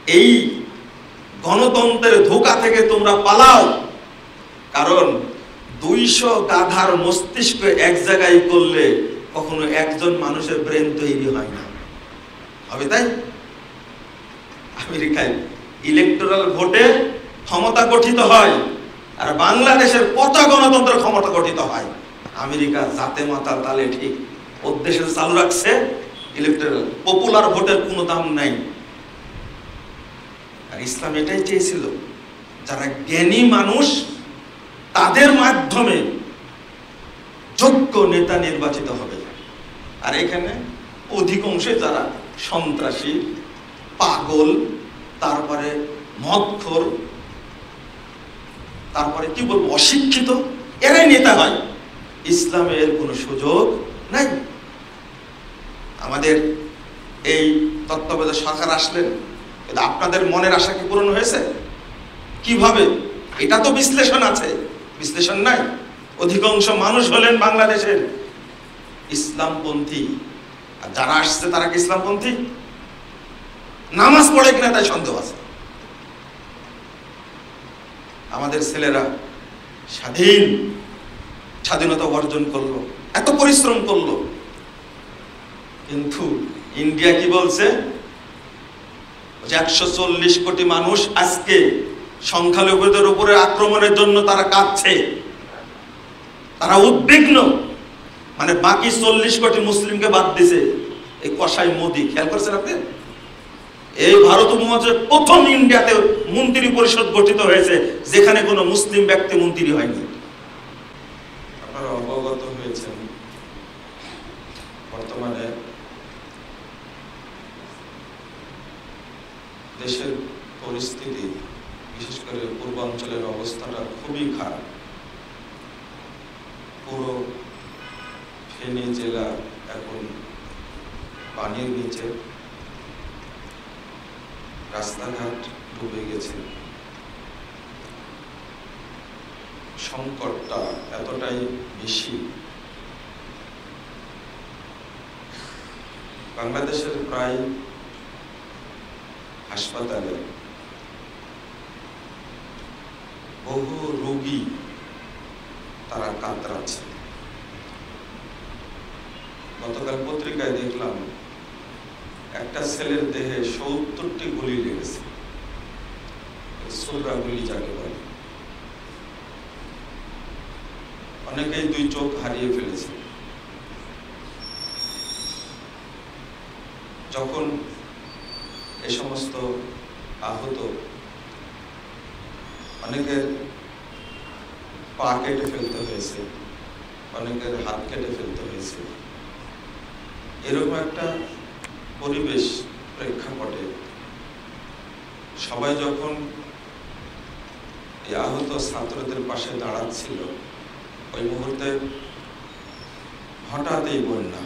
এই গণতন্ত্রের ধোঁকা থেকে তোমরা পালাও, কারণ 200 গাধার মস্তিষ্ক এক জায়গায় করলে কখনো একজন মানুষের ব্রেন তৈরি হয় না, হবে তাই? আমেরিকায় ইলেকটোরাল ভোটে ক্ষমতা গঠিত হয়, আর বাংলাদেশের কত গণতন্ত্র ক্ষমতা গঠিত হয়। আমেরিকা জাতে মাতাল তালে ঠিক ওর দেশে চালু রাখছে ইলেকটোরাল, পপুলার ভোটের কোনো দাম নাই। আর ইসলাম এটাই চেয়েছিল, যারা জ্ঞানী মানুষ তাদের মাধ্যমে যোগ্য নেতা নির্বাচিত হবে। আর এখানে অধিকাংশে যারা সন্ত্রাসী, পাগল, তারপরে মদখোর, তারপরে কি বলবো অশিক্ষিত, এরাই নেতা হয়। ইসলামে এর কোনো সুযোগ নাই। আমাদের এই তত্ত্বাবধায়ক সরকার আসলেন, কিন্তু আপনাদের মনের আশা কি পূরণ হয়েছে? কিভাবে? এটা তো বিশ্লেষণ আছে, বিশ্লেষণ নাই। অধিকাংশ মানুষ হলেন বাংলাদেশের ইসলামপন্থী, আর যারা আসছে তারা কি ইসলামপন্থী? নামাজ পড়ে কিনা তাই সন্দেহ আছে। আমাদের ছেলেরা স্বাধীনতা অর্জন করলো, এত পরিশ্রম করলো, কিন্তু ইন্ডিয়া কি বলছে? 140 কোটি মানুষ আজকে সংখ্যালঘুদের উপরে আক্রমণের জন্য তারা কাঁদছে, তারা উদ্বিগ্ন। মানে বাকি 40 কোটি মুসলিমকে বাদ দিছে এই কসাই মোদি। খেয়াল করছেন আপনি? এই ভারত উপমহাদেশের প্রথম ইন্ডিয়াতে মন্ত্রী পরিষদ গঠিত হয়েছে যেখানে কোনো মুসলিম ব্যক্তি মন্ত্রী হয়নি। আপনারা অবগত হয়েছেন বর্তমানে দেশের পরিস্থিতি, বিশেষ করে পূর্বাঞ্চলের অবস্থাটা খুবই খারাপ। পুরো ফেনী জেলা এখন পানির নিচে, রাস্তাঘাট ডুবে গেছে। সংকটটা এতটাই বেশি, বাংলাদেশের প্রায় হাসপাতালে বহু রোগী তারা কাতরাচ্ছে। গতকাল পত্রিকায় দেখলাম একটা ছেলের দেহে 70টি গুলি লেগেছে, সুররা গুলি যাকে বলে। অনেকেই 2 চোখ হারিয়ে ফেলেছে। যখন এ সমস্ত আহত, অনেকের পা কেটে ফেলতে হয়েছে, অনেকের হাত কেটে ফেলতে হয়েছে। এরকম একটা পরিবেশ প্রেক্ষাপটে সবাই যখন এই আহত ছাত্রদের পাশে দাঁড়াচ্ছিল, ওই মুহূর্তে হঠাৎ এই বন্যা,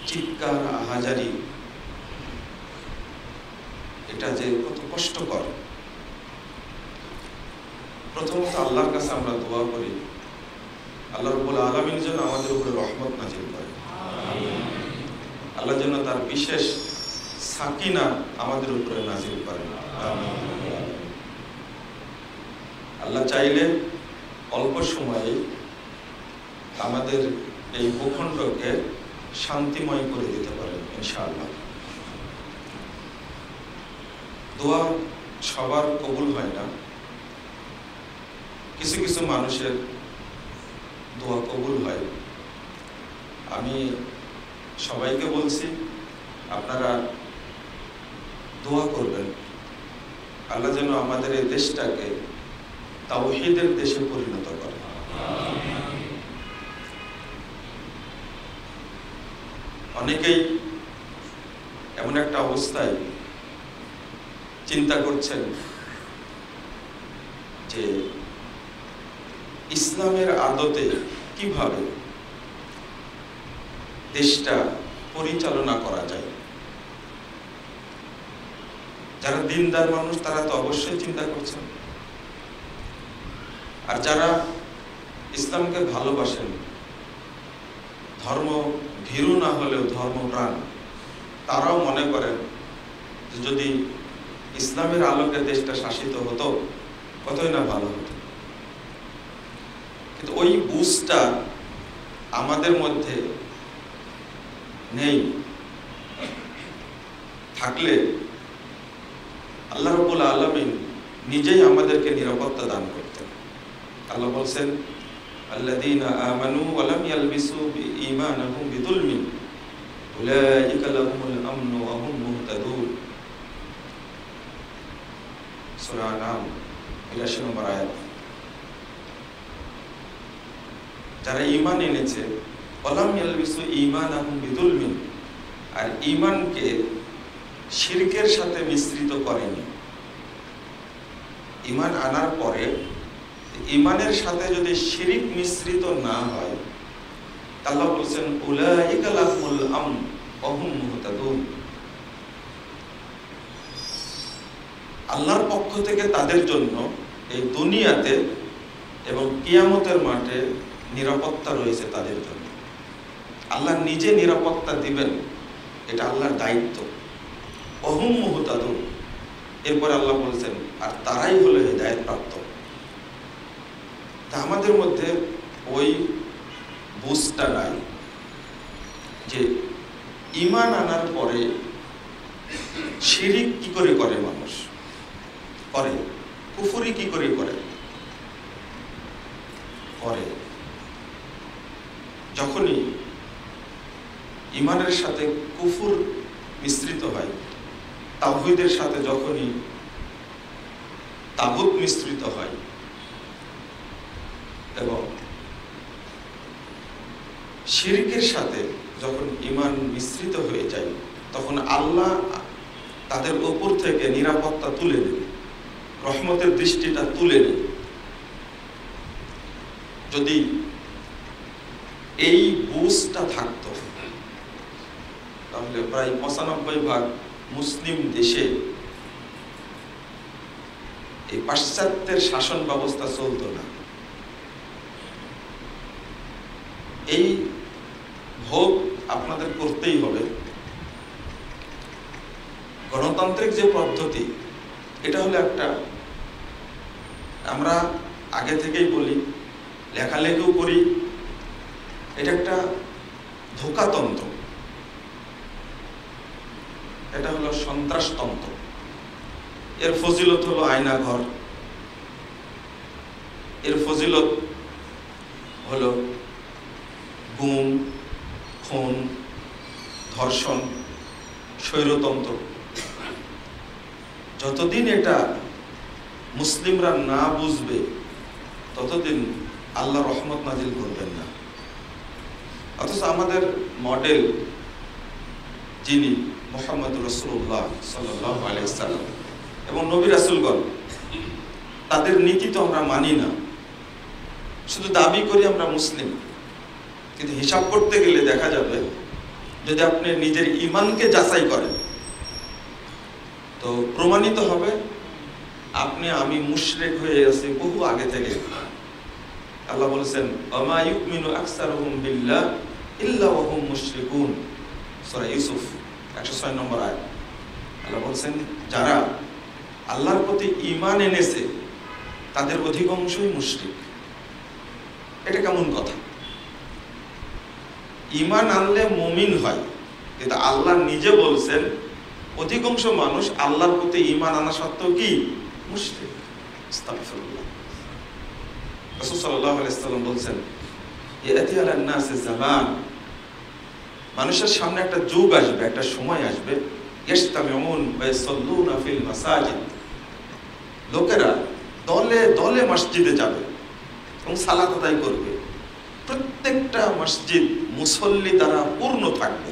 চিৎকার, আহাজারি, এটা যে কত কষ্টকর। প্রথমত আল্লাহর কাছে আমরা দোয়া করি, আল্লাহ রাব্বুল আলামিন যেন আমাদের উপরে রহমত নাজিল করে, আল্লাহ যেন তার বিশেষ সাকিনা আমাদের উপরে নাজিল করেন। আল্লাহ চাইলে অল্প সময়ে আমাদের এই ভূখণ্ডকে শান্তিময় করে দিতে পারেন ইনশাআল্লাহ। দোয়া সবার কবুল হয় না, কিছু কিছু মানুষের দোয়া কবুল হয়। আমি সবাইকে বলছি, আপনারা দোয়া করবেন আল্লাহ যেন আমাদের এই দেশটাকে তাওহীদের দেশে পরিণত করে। অনেকেই এমন একটা অবস্থায় চিন্তা করছেন যে ইসলামের আদতে কিভাবে দেশটা পরিচালনা করা যায়। যারা দিনদার মানুষ তারা তো অবশ্যই চিন্তা করছেন, আর যারা ইসলামকে ভালোবাসেন, ধর্ম ভীরু না হলেও ধর্মপ্রাণ, তারাও মনে করেন যদি ইসলামের আলোকে দেশটা শাসিত হতো কতই না ভালো হতো। কিন্তু ওই বুঝটা আমাদের মধ্যে নেই। থাকলে আল্লাহ রাব্বুল আলামিন নিজেই আমাদেরকে নিরাপত্তা দান করতেন। আল্লাহ বলছেন, আল্লাযীনা আমানু ওয়া লাম ইয়ালবিসু ঈমানাহুম বিযুলমিন উলাইকা লাহুমুল আমনু ওয়া হুম মুহতাদুন। সূরা নাম 82 নম্বর আয়াত। যারা ঈমান এনেছে, ওয়া লাম ইয়ালবিসু ঈমানাহুম বিযুলমিন, আর ঈমানকে শিরকের সাথে মিশ্রিত করেনি। ঈমান আনার পরে ঈমানের সাথে যদি শিরিক মিশ্রিত না হয়, আল্লাহ বলেন উলাইকা লাহুমুল আমন ওয়া হুম মুহতাদুন। আল্লাহর পক্ষ থেকে তাদের জন্য এই দুনিয়াতে এবং কিয়ামতের মাঠে নিরাপত্তা রয়েছে তাদের জন্য। আল্লাহ নিজে নিরাপত্তা দিবেন, এটা আল্লাহর দায়িত্ব। ওয়া হুম মুহতাদুন, এরপর আল্লাহ বলেছেন আর তারাই হলো হিদায়াত প্রাপ্ত। তা আমাদের মধ্যে ওই বুঝটা নাই যে ঈমান আনার পরে শিরিক কি করে করে মানুষ করে, কুফরি কি করে করে করে। যখনই ঈমানের সাথে কুফর মিশ্রিত হয়, তাওহীদের সাথে যখনই তাগুত মিশ্রিত হয় এবং শিরকের সাথে যখন ঈমান মিশ্রিত হয়ে যায়, তখন আল্লাহ তাদের উপর থেকে নিরাপত্তা তুলে নেন, রহমতের দৃষ্টিটা তুলে নেন। যদি এই বুঝটা থাকতো, তাহলে প্রায় ৯৫% মুসলিম দেশে এই পাশ্চাত্যের শাসন ব্যবস্থা চলতো না। এই ভোগ আপনাদের করতেই হবে। গণতান্ত্রিক যে পদ্ধতি, এটা হলো একটা, আমরা আগে থেকেই বলি, লেখালেখিও করি, এটা একটা ধোঁকাতন্ত্র, এটা হলো সন্ত্রাসতন্ত্র। এর ফজিলত হলো আয়নাঘর, এর ফজিলত হলো গুম, খুন, ধর্ষণ, স্বৈরতন্ত্র। যতদিন এটা মুসলিমরা না বুঝবে, ততদিন আল্লাহ রহমত নাজিল করবেন না। অথচ আমাদের মডেল যিনি মুহাম্মদ রাসূলুল্লাহ সাল্লাল্লাহু আলাইহি ওয়াসাল্লাম এবং নবী রাসূলগণ, তাদের নীতি তো আমরা মানি না, শুধু দাবি করি আমরা মুসলিম। কিন্তু হিসাব করতে গেলে দেখা যাবে, যদি আপনি নিজের ঈমানকে যাচাই করেন, তো প্রমাণিত হবে আমি মুশরিক হয়ে আছি বহু আগে থেকে। আল্লাহ বলেছেন, ওমা ইউমিনু আকসারুহুম বিল্লাহ ইল্লা ওয়া হুম মুশরিকুন, সূরা ইউসুফ ১০৬ নম্বর আয়াত। আল্লাহ বলেছেন, যারা আল্লাহর প্রতি ঈমান এনেছে তাদের অধিকাংশই মুশরিক। এটা কেমন কথা? ঈমান আনলে মুমিন হয়, কিন্তু আল্লাহ নিজে বলছেন অধিকাংশ মানুষ আল্লাহর প্রতি ঈমান আনা সত্ত্বেও কি মুশরিক। আস্তাগফিরুল্লাহ। রাসূল সাল্লাল্লাহু আলাইহি ওয়াসাল্লাম বলছেন, ইয়াতি আলান নাস জামান, মানুষের সামনে একটা যুগ আসবে, একটা সময় আসবে, ইস্তামিউন ওয়া ইসাল্লুনা ফিল মাসাজিদ, লোকেরা দলে দলে মসজিদে যাবে এবং সালাত আদায় করবে। প্রত্যেকটা মসজিদ মুসল্লি দ্বারা পূর্ণ থাকবে।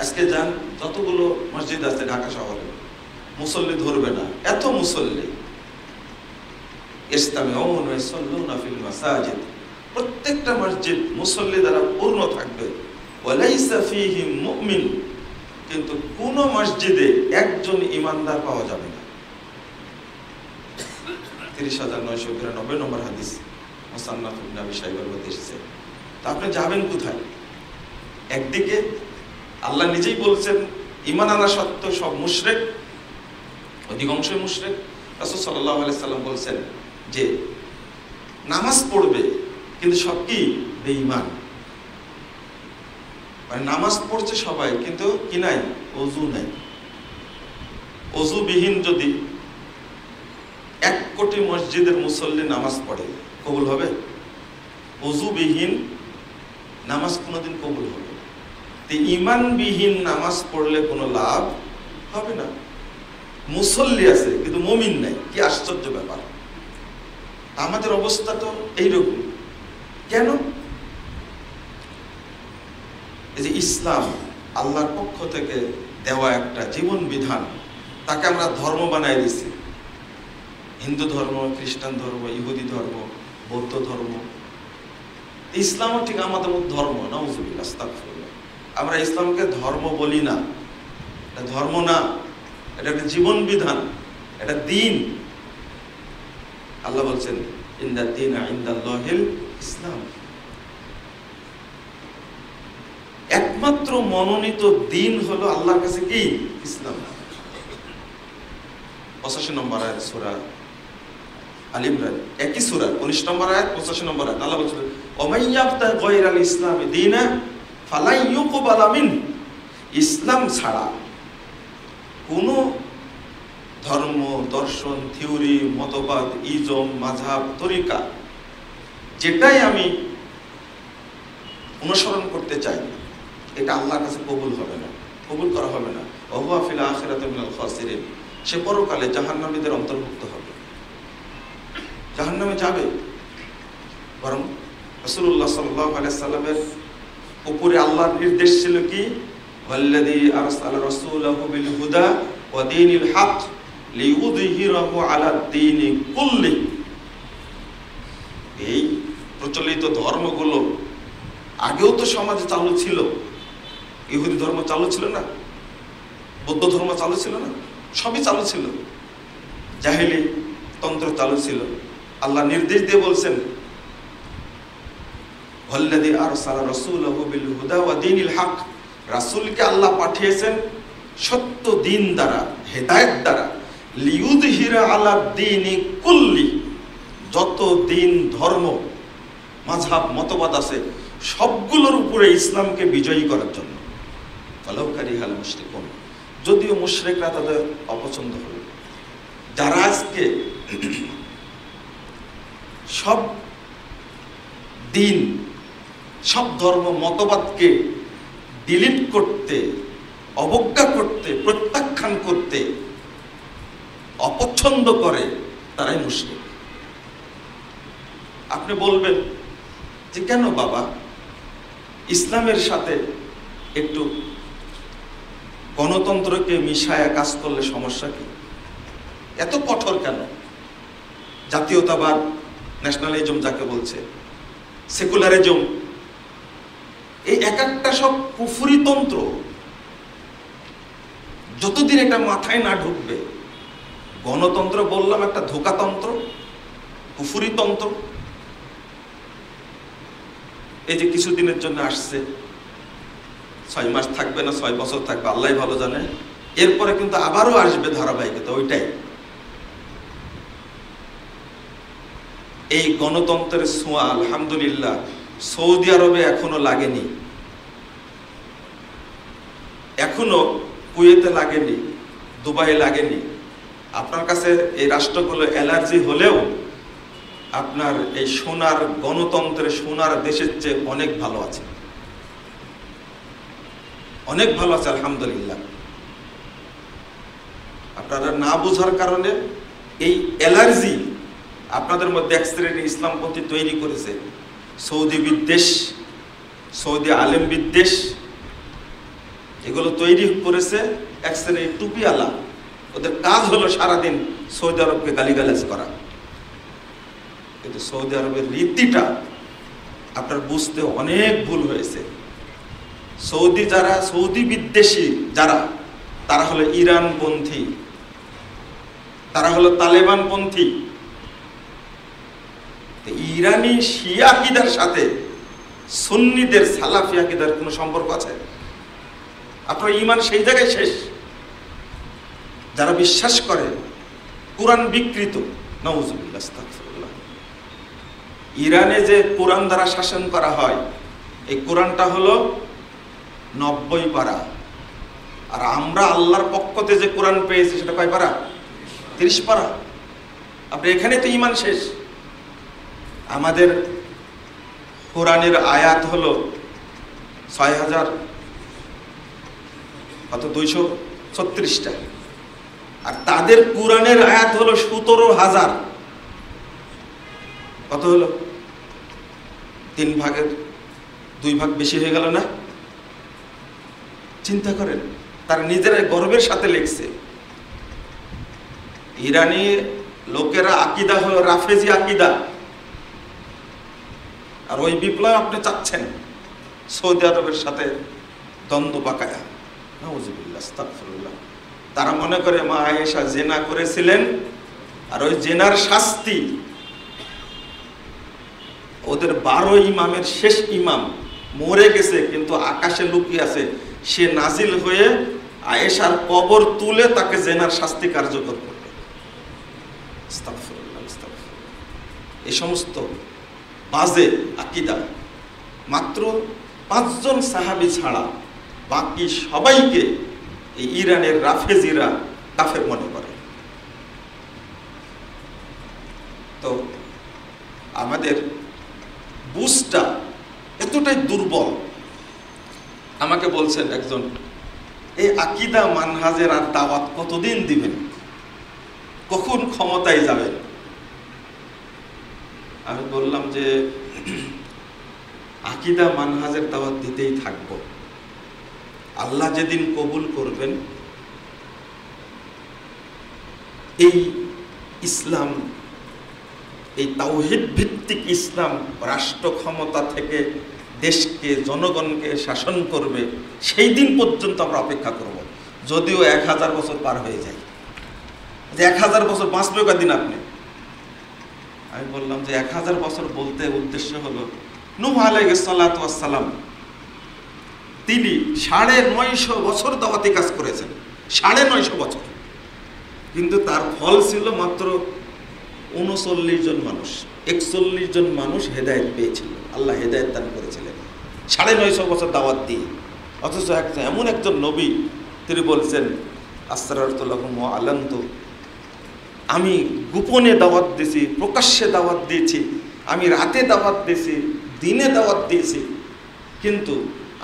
আজকে যান, যতগুলো মসজিদ আছে ঢাকা শহরে, মুসল্লি ধরবে না, এত মুসল্লি। ইস্তামিউন ওয়া ইসাল্লুনা ফিল মাসাজিদ, প্রত্যেকটা মসজিদ মুসল্লি দ্বারা পূর্ণ থাকবে। ওয়ালাইসা ফীহিম মুমিন, কিন্তু কোন মসজিদে একজন ঈমানদার পাওয়া যাবে না। ৩০,৯৯২ নম্বর হাদিস, মুসান্নাফ ইবনে আবি শাইবার মধ্যে এসেছে। তা আপনি যাবেন কোথায়? একদিকে আল্লাহ নিজেই বলছেন ঈমান আনা সত্ত্বেও সব মুশরিক, অধিকাংশই মুশরিক। রাসূল সাল্লাল্লাহু আলাইহি সাল্লাম বলছেন যে নামাজ পড়বে কিন্তু সব কি বেঈমান। মানে নামাজ পড়ছে সবাই কিন্তু কি নাই, ওযু নাই। ওযুবিহীন যদি 1 কোটি মসজিদের মুসল্লি নামাজ পড়ে, কবুল হবে? ওযুবিহীন নামাজ কোনোদিন কবুল হবে না। তো ঈমানবিহীন নামাজ পড়লে কোনো লাভ হবে না। মুসল্লি আছে কিন্তু মুমিন নাই, কি আশ্চর্য ব্যাপার। আমাদের অবস্থা তো এইরকম। কেন? এই যে ইসলাম আল্লাহর পক্ষ থেকে দেওয়া একটা জীবন বিধান, তাকে আমরা ধর্ম বানাই দিছি। হিন্দু ধর্ম, খ্রিস্টান ধর্ম, ইহুদি ধর্ম, বৌদ্ধ ধর্ম। ইসলামও ঠিক আমাদের মধ্যে ধর্ম, নাউযুবিল্লাহ, আস্তাগফিরুল্লাহ। আমরা ইসলামকে ধর্ম বলি না, এটা ধর্ম না, এটা একটা জীবন বিধান, এটা দিন। আল্লাহ বলছেন ইন্নাদ দীনা ইনদাল্লাহিল ইসলাম। একমাত্র মনোনীত দিন হলো আল্লাহর কাছে কি? ইসলাম। 85 নম্বর আয়াত সূরা আল ইমরান, একই সূরা 19 নম্বর আয়াত 85 নম্বর আয়াত। আল্লাহ বলছেন ওমাই ইয়াবতাগি গায়রাল ইসলামি দীনা ফালাই ইউকবালা মিন। ইসলাম ছাড়া কোন ধর্ম, দর্শন, থিওরি, মতবাদ, ইজম, মাযহাব, তরিকা যেটাই আমি অনুসরণ করতে চাই, এটা আল্লাহর কাছে কবুল হবে না, কবুল করা হবে না। ওয়া ফিল আখিরাতি মিনাল খাসিরিন। সে পরকালে জাহান্নামীদের অন্তর্ভুক্ত হবে, জাহান্নামে যাবে। বরং রাসূলুল্লাহ সাল্লাল্লাহু আলাইহি সাল্লামের উপরে আল্লাহর নির্দেশ ছিল কি? ওয়াল্লাযী আরসালা রাসূলাহু বিল হুদা ওয়া দীনিল হক লিইউযহিরাহু আলাদ দীনি কুল্লি। এই প্রচলিত ধর্মগুলো আগেও তো সমাজে চালু ছিল। ইহুদি ধর্ম চালু ছিল না, বৌদ্ধ ধর্ম চালু ছিল না, সবই চালু ছিল। জাহেলি তন্ত্র চালু ছিল। আল্লাহ নির্দেশ দিয়ে বলছেন ওয়াল্লাযী আরসালা রাসূলাহু বিল হুদা ওয়া দীনিল হক। রাসূলকে আল্লাহ পাঠিয়েছেন সত্য দিন দ্বারা, হেদায়েত দ্বারা। লিইউযহিরা আলাদ দীনি কুল্লি। যত দিন, ধর্ম, মাযহাব, মতবাদ আছে সবগুলোর উপরে ইসলামকে বিজয়ী করার জন্য। ওয়ালাউ কারিহাল মুশরিকুন। যদিও মুশরিকরা তাদের অপছন্দ হলো। যারা আজকে সব দিন, সব ধর্ম, মতবাদকে ডিলিট করতে, অবজ্ঞা করতে, প্রত্যাখ্যান করতে অপছন্দ করে, তারাই মুশরিক। আপনি বলবেন যে কেন বাবা, ইসলামের সাথে একটু গণতন্ত্রকে মিশায়া কাজ করলে সমস্যা কি? এত কঠোর কেন? জাতীয়তাবাদ, ন্যাশনালিজম যাকে বলছে, সেকুলারিজম, এই এক একটা সব কুফরি তন্ত্র। যতদিন এটা মাথায় না ঢুকবে, গণতন্ত্র বললাম একটা ধোকাতন্ত্র, কুফরি তন্ত্র। এই যে কিছুদিনের জন্য আসছে, 6 মাস থাকবে না 6 বছর থাকবে, আল্লাহ ভালো জানে। এরপরে কিন্তু আবারও আসবে ধারাবাহিকতা ওইটাই। এই গণতন্ত্রের ছোঁয়া আলহামদুলিল্লাহ সৌদি আরবে এখনো লাগেনি, এখনো কুয়েতে লাগেনি, দুবাই লাগেনি। আপনার কাছে এই রাষ্ট্রগুলো অ্যালার্জি হলেও আপনার এই সোনার গণতন্ত্রের, সোনার দেশের চেয়ে অনেক ভালো আছে, অনেক ভালো আছে আলহামদুলিল্লাহ। আপনারা না বোঝার কারণে এই অ্যালার্জি আপনাদের মধ্যে এক শ্রেণীর ইসলামপন্থী তৈরি করেছে। সৌদি বিদ্বেষ, সৌদি আলেম বিদ্বেষ, এগুলো তৈরি করেছে এক শ্রেণীর টুপিওয়ালা। ওদের কাজ হলো সারাদিন সৌদি আরবকে গালিগালাজ করা। কিন্তু সৌদি আরবের রীতিটা আপনার বুঝতে অনেক ভুল হয়েছে। সৌদি যারা, সৌদি বিদ্বেষী যারা, তারা হলো ইরানপন্থী, তারা হলো তালেবানপন্থী। ইরানি শিয়া আকিদার সাথে সুন্নিদের সালাফি আকিদার কোনো সম্পর্ক আছে? আপনার ঈমান সেই জায়গায় শেষ। যারা বিশ্বাস করে কোরআন বিকৃত, নাউযুবিল্লাহ, আস্তাগফিরুল্লাহ। ইরানে যে কোরআন দ্বারা শাসন করা হয়, এই কোরআনটা হলো 90 পারা, আর আমরা আল্লাহর পক্ষতে যে কোরআন পেয়েছি সেটা কয় পারা? 30 পারা। আপনি এখানে তো ঈমান শেষ। আমাদের কোরআনের আয়াত হলো 6000 কত 236টা, আর তাদের কোরআনের আয়াত হলো 17,000। কত হলো? 3 ভাগের 2 ভাগ বেশি হয়ে গেল না? চিন্তা করেন, তারা নিজেরাই গর্বের সাথে লিখছে। ইরানি লোকেরা আকিদা হলো রাফেজি আকিদা, আর ওই বিপ্লব আপনি চাচ্ছেন সৌদি আরবের সাথে দ্বন্দ্ব পাকায়া। নাউযুবিল্লাহ, আস্তাগফিরুল্লাহ। তারা মনে করে মা আয়েশা জেনা করেছিলেন, আর ওই জেনার শাস্তি ওদের 12 ইমামের শেষ ইমাম মরে গেছে, কিন্তু আকাশে লুকিয়ে আছে, সে নাজিল হয়ে আয়েশার কবর তুলে তাকে জেনার শাস্তি কার্যকর করবে। আস্তাগফিরুল্লাহ, আস্তাগফিরুল্লাহ। এই সমস্ত বাজে আকিদা মাত্র 5 জন সাহাবী ছাড়া বাকি সবাইকে এই ইরানের রাফেজিরা কাফের মনে করে। তো আমাদের বুঝটা এতটাই দুর্বল। আমাকে বলছেন একজন, এই আকিদা মানহাজের আর দাওয়াত কতদিন দিবেন, কখন ক্ষমতায় যাবেন? আমি বললাম যে আকিদা মানহাজের দাওয়াত দিতেই থাকব। আল্লাহ যেদিন কবুল করবেন এই ইসলাম, এই তাওহীদ ভিত্তিক ইসলাম রাষ্ট্র ক্ষমতা থেকে দেশকে, জনগণকে শাসন করবে, সেই দিন পর্যন্ত আমরা অপেক্ষা করব। যদিও 1000 বছর পার হয়ে যায়, যে 1000 বছর বাঁচবে কদিন আপনি? আমি বললাম যে 1000 বছর বলতে উদ্দেশ্য হলো নূহ আলাইহিস সালাতু ওয়াস সালাম, তিনি 950 বছর দাওয়াতি কাজ করেছেন, 950 বছর, কিন্তু তার ফল ছিল মাত্র 39 জন মানুষ। 41 জন মানুষ হেদায়েত পেয়েছিল, আল্লাহ হেদায়েত দান করেছিলেন 950 বছর দাওয়াত দিয়ে। অথচ এমন একজন নবী, তিনি বলছেন আসরারতু লাকুম ওয়া আলানতু, আমি গোপনে দাওয়াত দিয়েছি, প্রকাশ্যে দাওয়াত দিয়েছি, আমি রাতে দাওয়াত দিয়েছি, দিনে দাওয়াত দিয়েছি, কিন্তু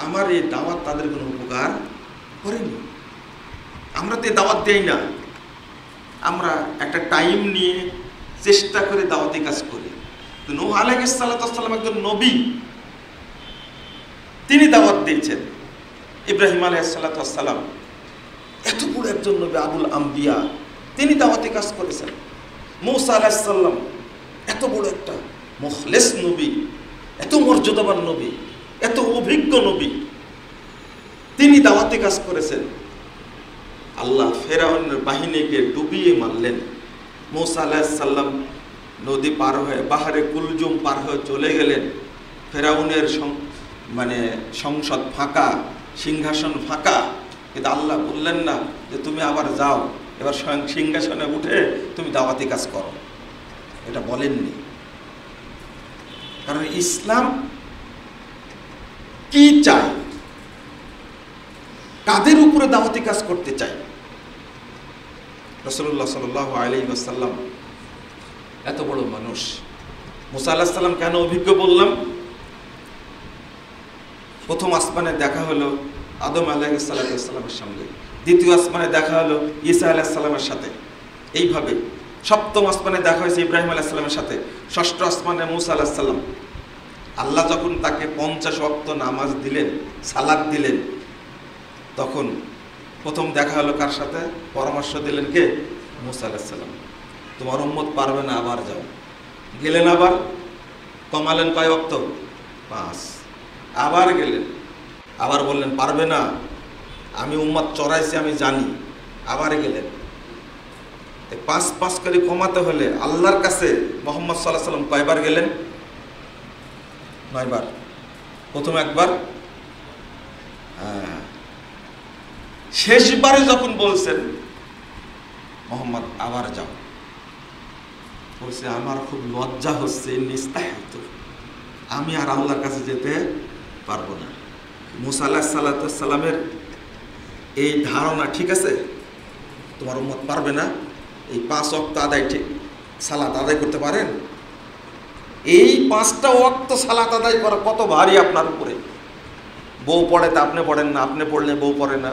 আমার এই দাওয়াত তাদের কোনো উপকার করেনি। আমরা তো দাওয়াত দেই না, আমরা একটা টাইম নিয়ে চেষ্টা করে দাওয়াতি কাজ করি। নূহ আলাইহিস সালাতু ওয়াস সালাম একজন নবী, তিনি দাওয়াত দিয়েছেন। ইব্রাহিম আলাইহিস সালাতু ওয়াস সালাম এত বড় একজন নবী, আবুল আম্বিয়া, তিনি দাওয়াতি কাজ করেছেন। মূসা আলাইহিস সালাম এত বড় একটা মুখলেস নবী, এত মর্যাদাবান নবী, এত অভিজ্ঞ নবী, তিনি দাওয়াতি কাজ করেছেন। আল্লাহ ফেরাউনের বাহিনীকে ডুবিয়ে মারলেন। মূসা আলাইহিস সালাম নদী পার হয়ে, বাহারে কুলজুম পার হয়ে চলে গেলেন। ফেরাউনের সংসদ ফাঁকা, সিংহাসন ফাঁকা, কিন্তু আল্লাহ বললেন না যে তুমি আবার যাও, এবার স্বয়ং সিংহাসনে উঠে তুমি দাওয়াতি কাজ করো, এটা বলেননি। কারণ ইসলাম কি চায়, কাদের উপরে দাওয়াতি কাজ করতে চায়? রাসূলুল্লাহ সাল্লাল্লাহু আলাইহি ওয়াসাল্লাম এত বড় মানুষ। মুসা আলাইহিস সালাম কেন অভিজ্ঞ বললাম? প্রথম আসমানে দেখা হলো আদম আলাইহিস সালামের সঙ্গে, দ্বিতীয় আসমানে দেখা হলো ঈসা আলাইহিস সালামের সাথে, এইভাবে সপ্তম আসমানে দেখা হয়েছে ইব্রাহিম আলাইহিস সালামের সাথে, ষষ্ঠ আসমানে মুসা আলাইহিস সালাম। আল্লাহ যখন তাকে 50 ওয়াক্ত নামাজ দিলেন, সালাত দিলেন, তখন প্রথম দেখা হলো কার সাথে? পরামর্শ দিলেন কে? মুসা আলাইহিস সালাম। তোমার উম্মত পারবে না, আবার যাও। গেলেন, আবার কমালেন কয় ওয়াক্ত? 5। আবার গেলেন, আবার বললেন পারবে না, আমি উম্মত চড়াইছি, আমি জানি। আবার গেলেন। 5 করে কমাতে হলে আল্লাহর কাছে মুহাম্মদ সাল্লাল্লাহু আলাইহি ওয়াসাল্লাম কয়বার গেলেন? 9 বার। প্রথম একবার, শেষবারে যখন বলছেন মোহাম্মদ আবার যাও, বলছে আমার খুব লজ্জা হচ্ছে, আমি আর আল্লাহর কাছে যেতে পারবো না। মুসা আলাইহিস সালামের এই ধারণা ঠিক আছে, তোমার উম্মত পারবে না, এই 5 ওয়াক্ত আদায় ঠিক সালাত আদায় করতে পারেন? এই 5টা ওয়াক্ত সালাত আদায় করা কত ভারী আপনার উপরে। বউ পড়ে তা আপনি পড়েন না, আপনি পড়লে বউ পড়ে না,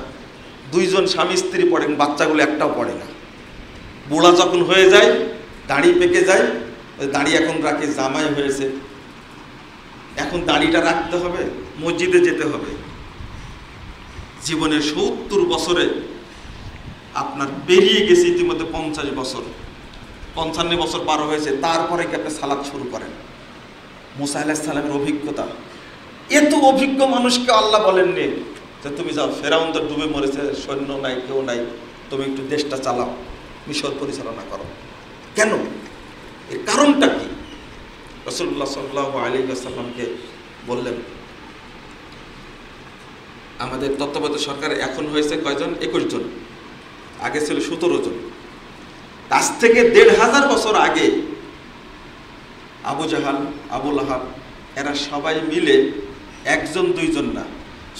2 জন স্বামী স্ত্রী পড়েন, বাচ্চাগুলো একটাও পড়ে না। বুড়া যখন হয়ে যায়, দাড়ি পেকে যায়, ওই দাড়ি এখন রাখে, জামাই হয়েছে, এখন দাড়িটা রাখতে হবে, মসজিদে যেতে হবে। জীবনের 70 বছরে আপনার পেরিয়ে গেছে ইতিমধ্যে 50 বছর, 55 বছর পার হয়েছে, তারপরে কি আপনি সালাত শুরু করেন? মুসা আলাইহিস সালামের অভিজ্ঞতা, এত অভিজ্ঞ মানুষকে আল্লাহ বলেননি যে তুমি যাও, ফেরাউন তো ডুবে মরেছে, সৈন্য নাই, কেউ নাই, তুমি একটু দেশটা চালাও, মিশর পরিচালনা করো। কেন? এর কারণটা কি? রাসূলুল্লাহ সাল্লাল্লাহু আলাইহি ওয়াসাল্লামকে বললেন, আমাদের তত্ত্বাবধায়ক সরকার এখন হয়েছে কয়জন? 21 জন, আগে ছিল 17 জন। আজ থেকে 1500 বছর আগে আবু জাহাল, আবু লাহাব এরা সবাই মিলে, 1 জন 2 জন না,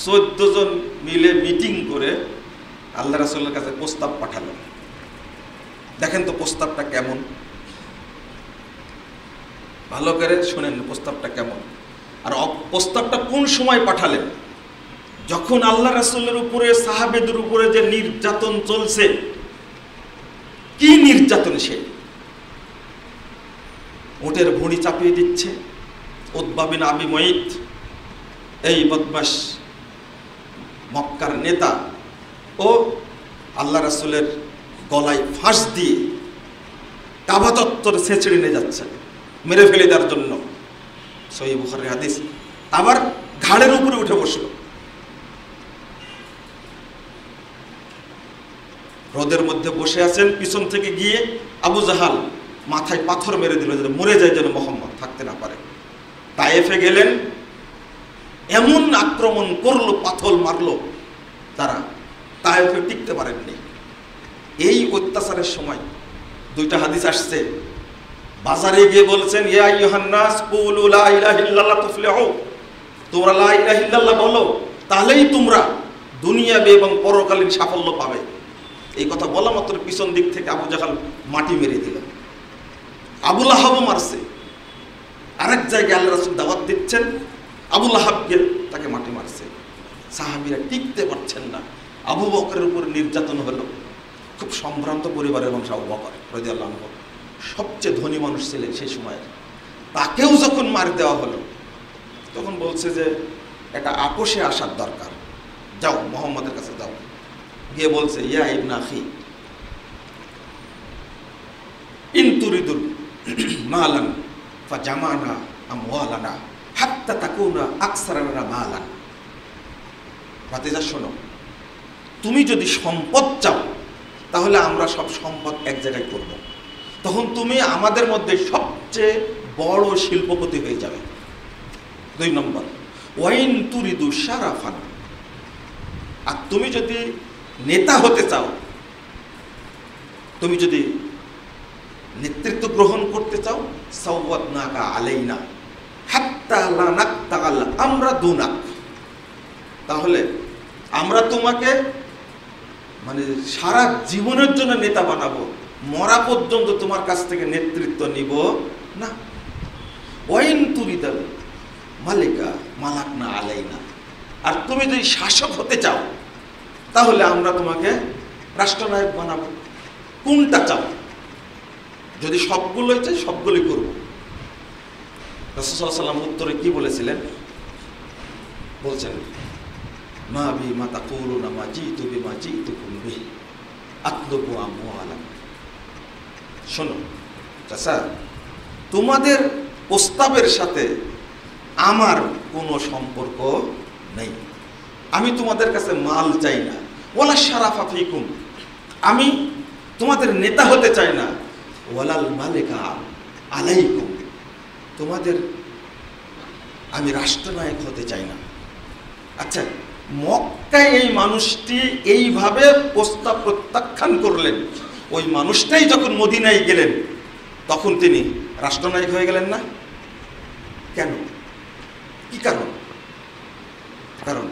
14 জন মিলে মিটিং করে আল্লাহ রাসূলের কাছে প্রস্তাব পাঠালো। দেখেন তো প্রস্তাবটা কেমন, ভালো করে শুনেন প্রস্তাবটা কেমন। আর প্রস্তাবটা কোন সময় পাঠালেন? যখন আল্লাহ রাসূলের উপরে, সাহাবেদের উপরে যে নির্যাতন চলছে। কি নির্যাতন? সে উটের ভুঁড়ি চাপিয়ে দিচ্ছে। উতবা বিন আবি মুঈত, এই বদমাশ মক্কার নেতা, ও আল্লাহ রাসূলের গলায় ফাঁস দিয়ে কাবা চত্বর ছেঁচড়ে নিয়ে যাচ্ছে মেরে ফেলে দেওয়ার জন্য। সহিহ বুখারীর হাদিস। আবার ঘাড়ের উপরে উঠে বসলো। রোদের মধ্যে বসে আছেন, পিছন থেকে গিয়ে আবু জাহাল মাথায় পাথর মেরে দিল, যেন মরে যায়, যেন মোহাম্মদ থাকতে না পারে। তায়েফে গেলেন, এমন আক্রমণ করলো, পাথর মারলো, তারা তায়েফে টিকতে পারেননি। এই অত্যাচারের সময় 2টা হাদিস আসছে। বাজারে গিয়ে বলছেন, ইয়া আইয়ুহান নাস কুলু লা ইলাহা ইল্লাল্লাহ তুফলিহু, তোমরা লা ইলাহা ইল্লাল্লাহ বলো, তাহলেই তোমরা দুনিয়াবি এবং পরকালীন সাফল্য পাবে। এই কথা বলা মাত্র পিছন দিক থেকে আবু জাহাল মাটি মেরে দিল। আবু লাহাবও মারছে। আরেক জায়গায় আল্লাহ রাসূল দাওয়াত দিচ্ছেন, আবু লাহাবকে তাকে মাটি মারছে। সাহাবীরা টিকতে পারছেন না। আবু বকরের উপর নির্যাতন হলো। খুব সম্ভ্রান্ত পরিবারের মানুষ আবু বকর রাদিয়াল্লাহু আনহু, সবচেয়ে ধনী মানুষ ছিলেন সেই সময়। তাকেও যখন মার দেওয়া হলো, তখন বলছে যে এটা আপোষে আসার দরকার, যাও মুহাম্মদের কাছে যাও। গিয়ে বলছে, ইয়া ইবনা আখি ইন তুরিদুল মালান ফাজামানা আমওয়ালানা হাত্তা তাকুনা আকসারানা মালান। ভাতিজা শোনো, তুমি যদি সম্পদ চাও তাহলে আমরা সব সম্পদ এক জায়গায় করব, তখন তুমি আমাদের মধ্যে সবচেয়ে বড় শিল্পপতি হয়ে যাবে। 2 নম্বর, ওয়াইন তুরিদু শারাফান, আর তুমি যদি নেতা হতে চাও, তুমি যদি নেতৃত্ব গ্রহণ করতে চাও, সাওয়াতনাকা আলাইনা হাত্তা লা নাকতাল আমরা দুনাক, তাহলে আমরা তোমাকে মানে সারা জীবনের জন্য নেতা বানাবো, মরা পর্যন্ত তোমার কাছ থেকে নেতৃত্ব নিব না। ওয়াইন তুরিদাল মালিকা মালাকনা আলাইনা, আর তুমি যদি শাসক হতে চাও তাহলে আমরা তোমাকে রাষ্ট্রনায়ক বানাবো। কোনটা চাও? যদি সবগুলোই চাই, সবগুলোই করবো। রাসূল সাল্লাল্লাহু আলাইহি ওয়াসাল্লাম উত্তরে কি বলেছিলেন? বলছেন, মা বি মা তাকুলুনা মা জিতু বিমা জিতুকুম বিহি আতলুবু আমওয়ালাকুম। শোনো চাচা, তোমাদের প্রস্তাবের সাথে আমার কোনো সম্পর্ক নেই। আমি তোমাদের কাছে মাল চাই না, ওয়ালা শারাফা ফিকুম, আমি তোমাদের নেতা হতে চাই না, ওয়ালাল মালিকা আলাইকুম, তোমাদের আমি রাষ্ট্রনায়ক হতে চাই না। আচ্ছা, মক্কায় এই মানুষটি এইভাবে প্রস্তাব প্রত্যাখ্যান করলেন, ওই মানুষটাই যখন মদিনায় গেলেন তখন তিনি রাষ্ট্রনায়ক হয়ে গেলেন না? কেন? কি কারণ? কারণ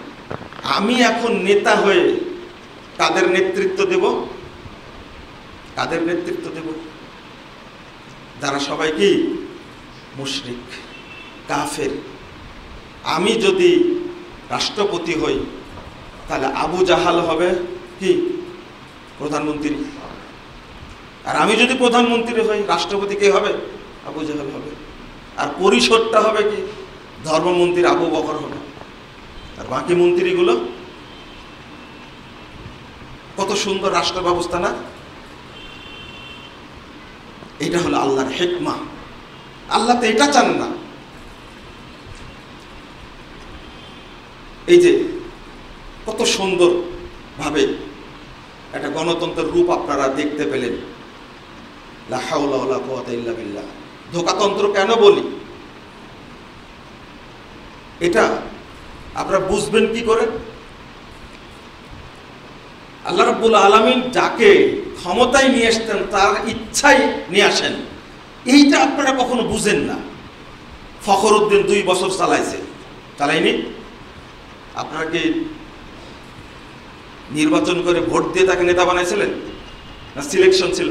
আমি এখন নেতা হয়ে কাদের নেতৃত্ব দেব? কাদের নেতৃত্ব দেব? যারা সবাই কি মুশরিক, কাফের। আমি যদি রাষ্ট্রপতি হই তাহলে আবু জাহাল হবে কি প্রধানমন্ত্রী, আর আমি যদি প্রধানমন্ত্রী হই রাষ্ট্রপতি কে হবে? আবু জাহাল হবে। আর পরিষদটা হবে কি? ধর্মমন্ত্রী আবু বকর হবে। আর বাকি মন্ত্রীগুলো, কত সুন্দর রাষ্ট্র ব্যবস্থা না? এটা হলো আল্লাহর হিকমা। আল্লাহ তো এটা চান না। এই যে কত সুন্দর ভাবে একটা গণতন্ত্রের রূপ আপনারা দেখতে পেলেন। লা হাওলা ওয়ালা কুওয়াতা ইল্লা বিল্লাহ। ধোঁকাতন্ত্র কেন বলি? এটা আপনারা বুঝবেন কি করে? আল্লাহ রাব্বুল আলামিন যাকে ক্ষমতায় নিয়ে আসতেন তার ইচ্ছাই নিয়ে আসেন, এইটা আপনারা কখনো বুঝেন না। ফখরুদ্দিন 2 বছর চালাইছে, চালাইনি? আপনারা কি নির্বাচন করে ভোট দিয়ে তাকে নেতা বানাইছিলেন? না সিলেকশন ছিল?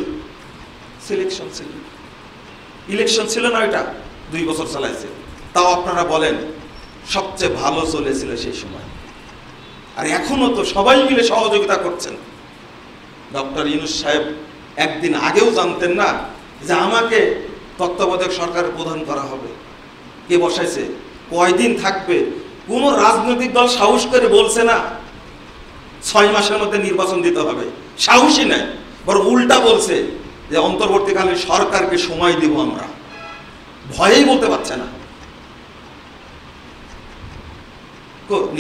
সিলেকশন ছিল, ইলেকশন ছিল না। ওইটা 2 বছর চালাইছে। তাও আপনারা বলেন সবচেয়ে ভালো চলেছিল সেই সময়। আর এখনো তো সবাই মিলে সহযোগিতা করছেন। ডক্টর ইউনূস সাহেব একদিন আগেও জানতেন না যে আমাকে তত্ত্বাবধায়ক সরকারের প্রধান করা হবে। কে বসাইছে? কয়দিন থাকবে? কোন রাজনৈতিক দল সাহস করে বলছে না 6 মাসের মধ্যে নির্বাচন দিতে হবে, সাহসী নাই। বরং উল্টা বলছে যে অন্তর্বর্তীকালীন সরকারকে সময় দিব আমরা। ভয়েই বলতে পারছে না।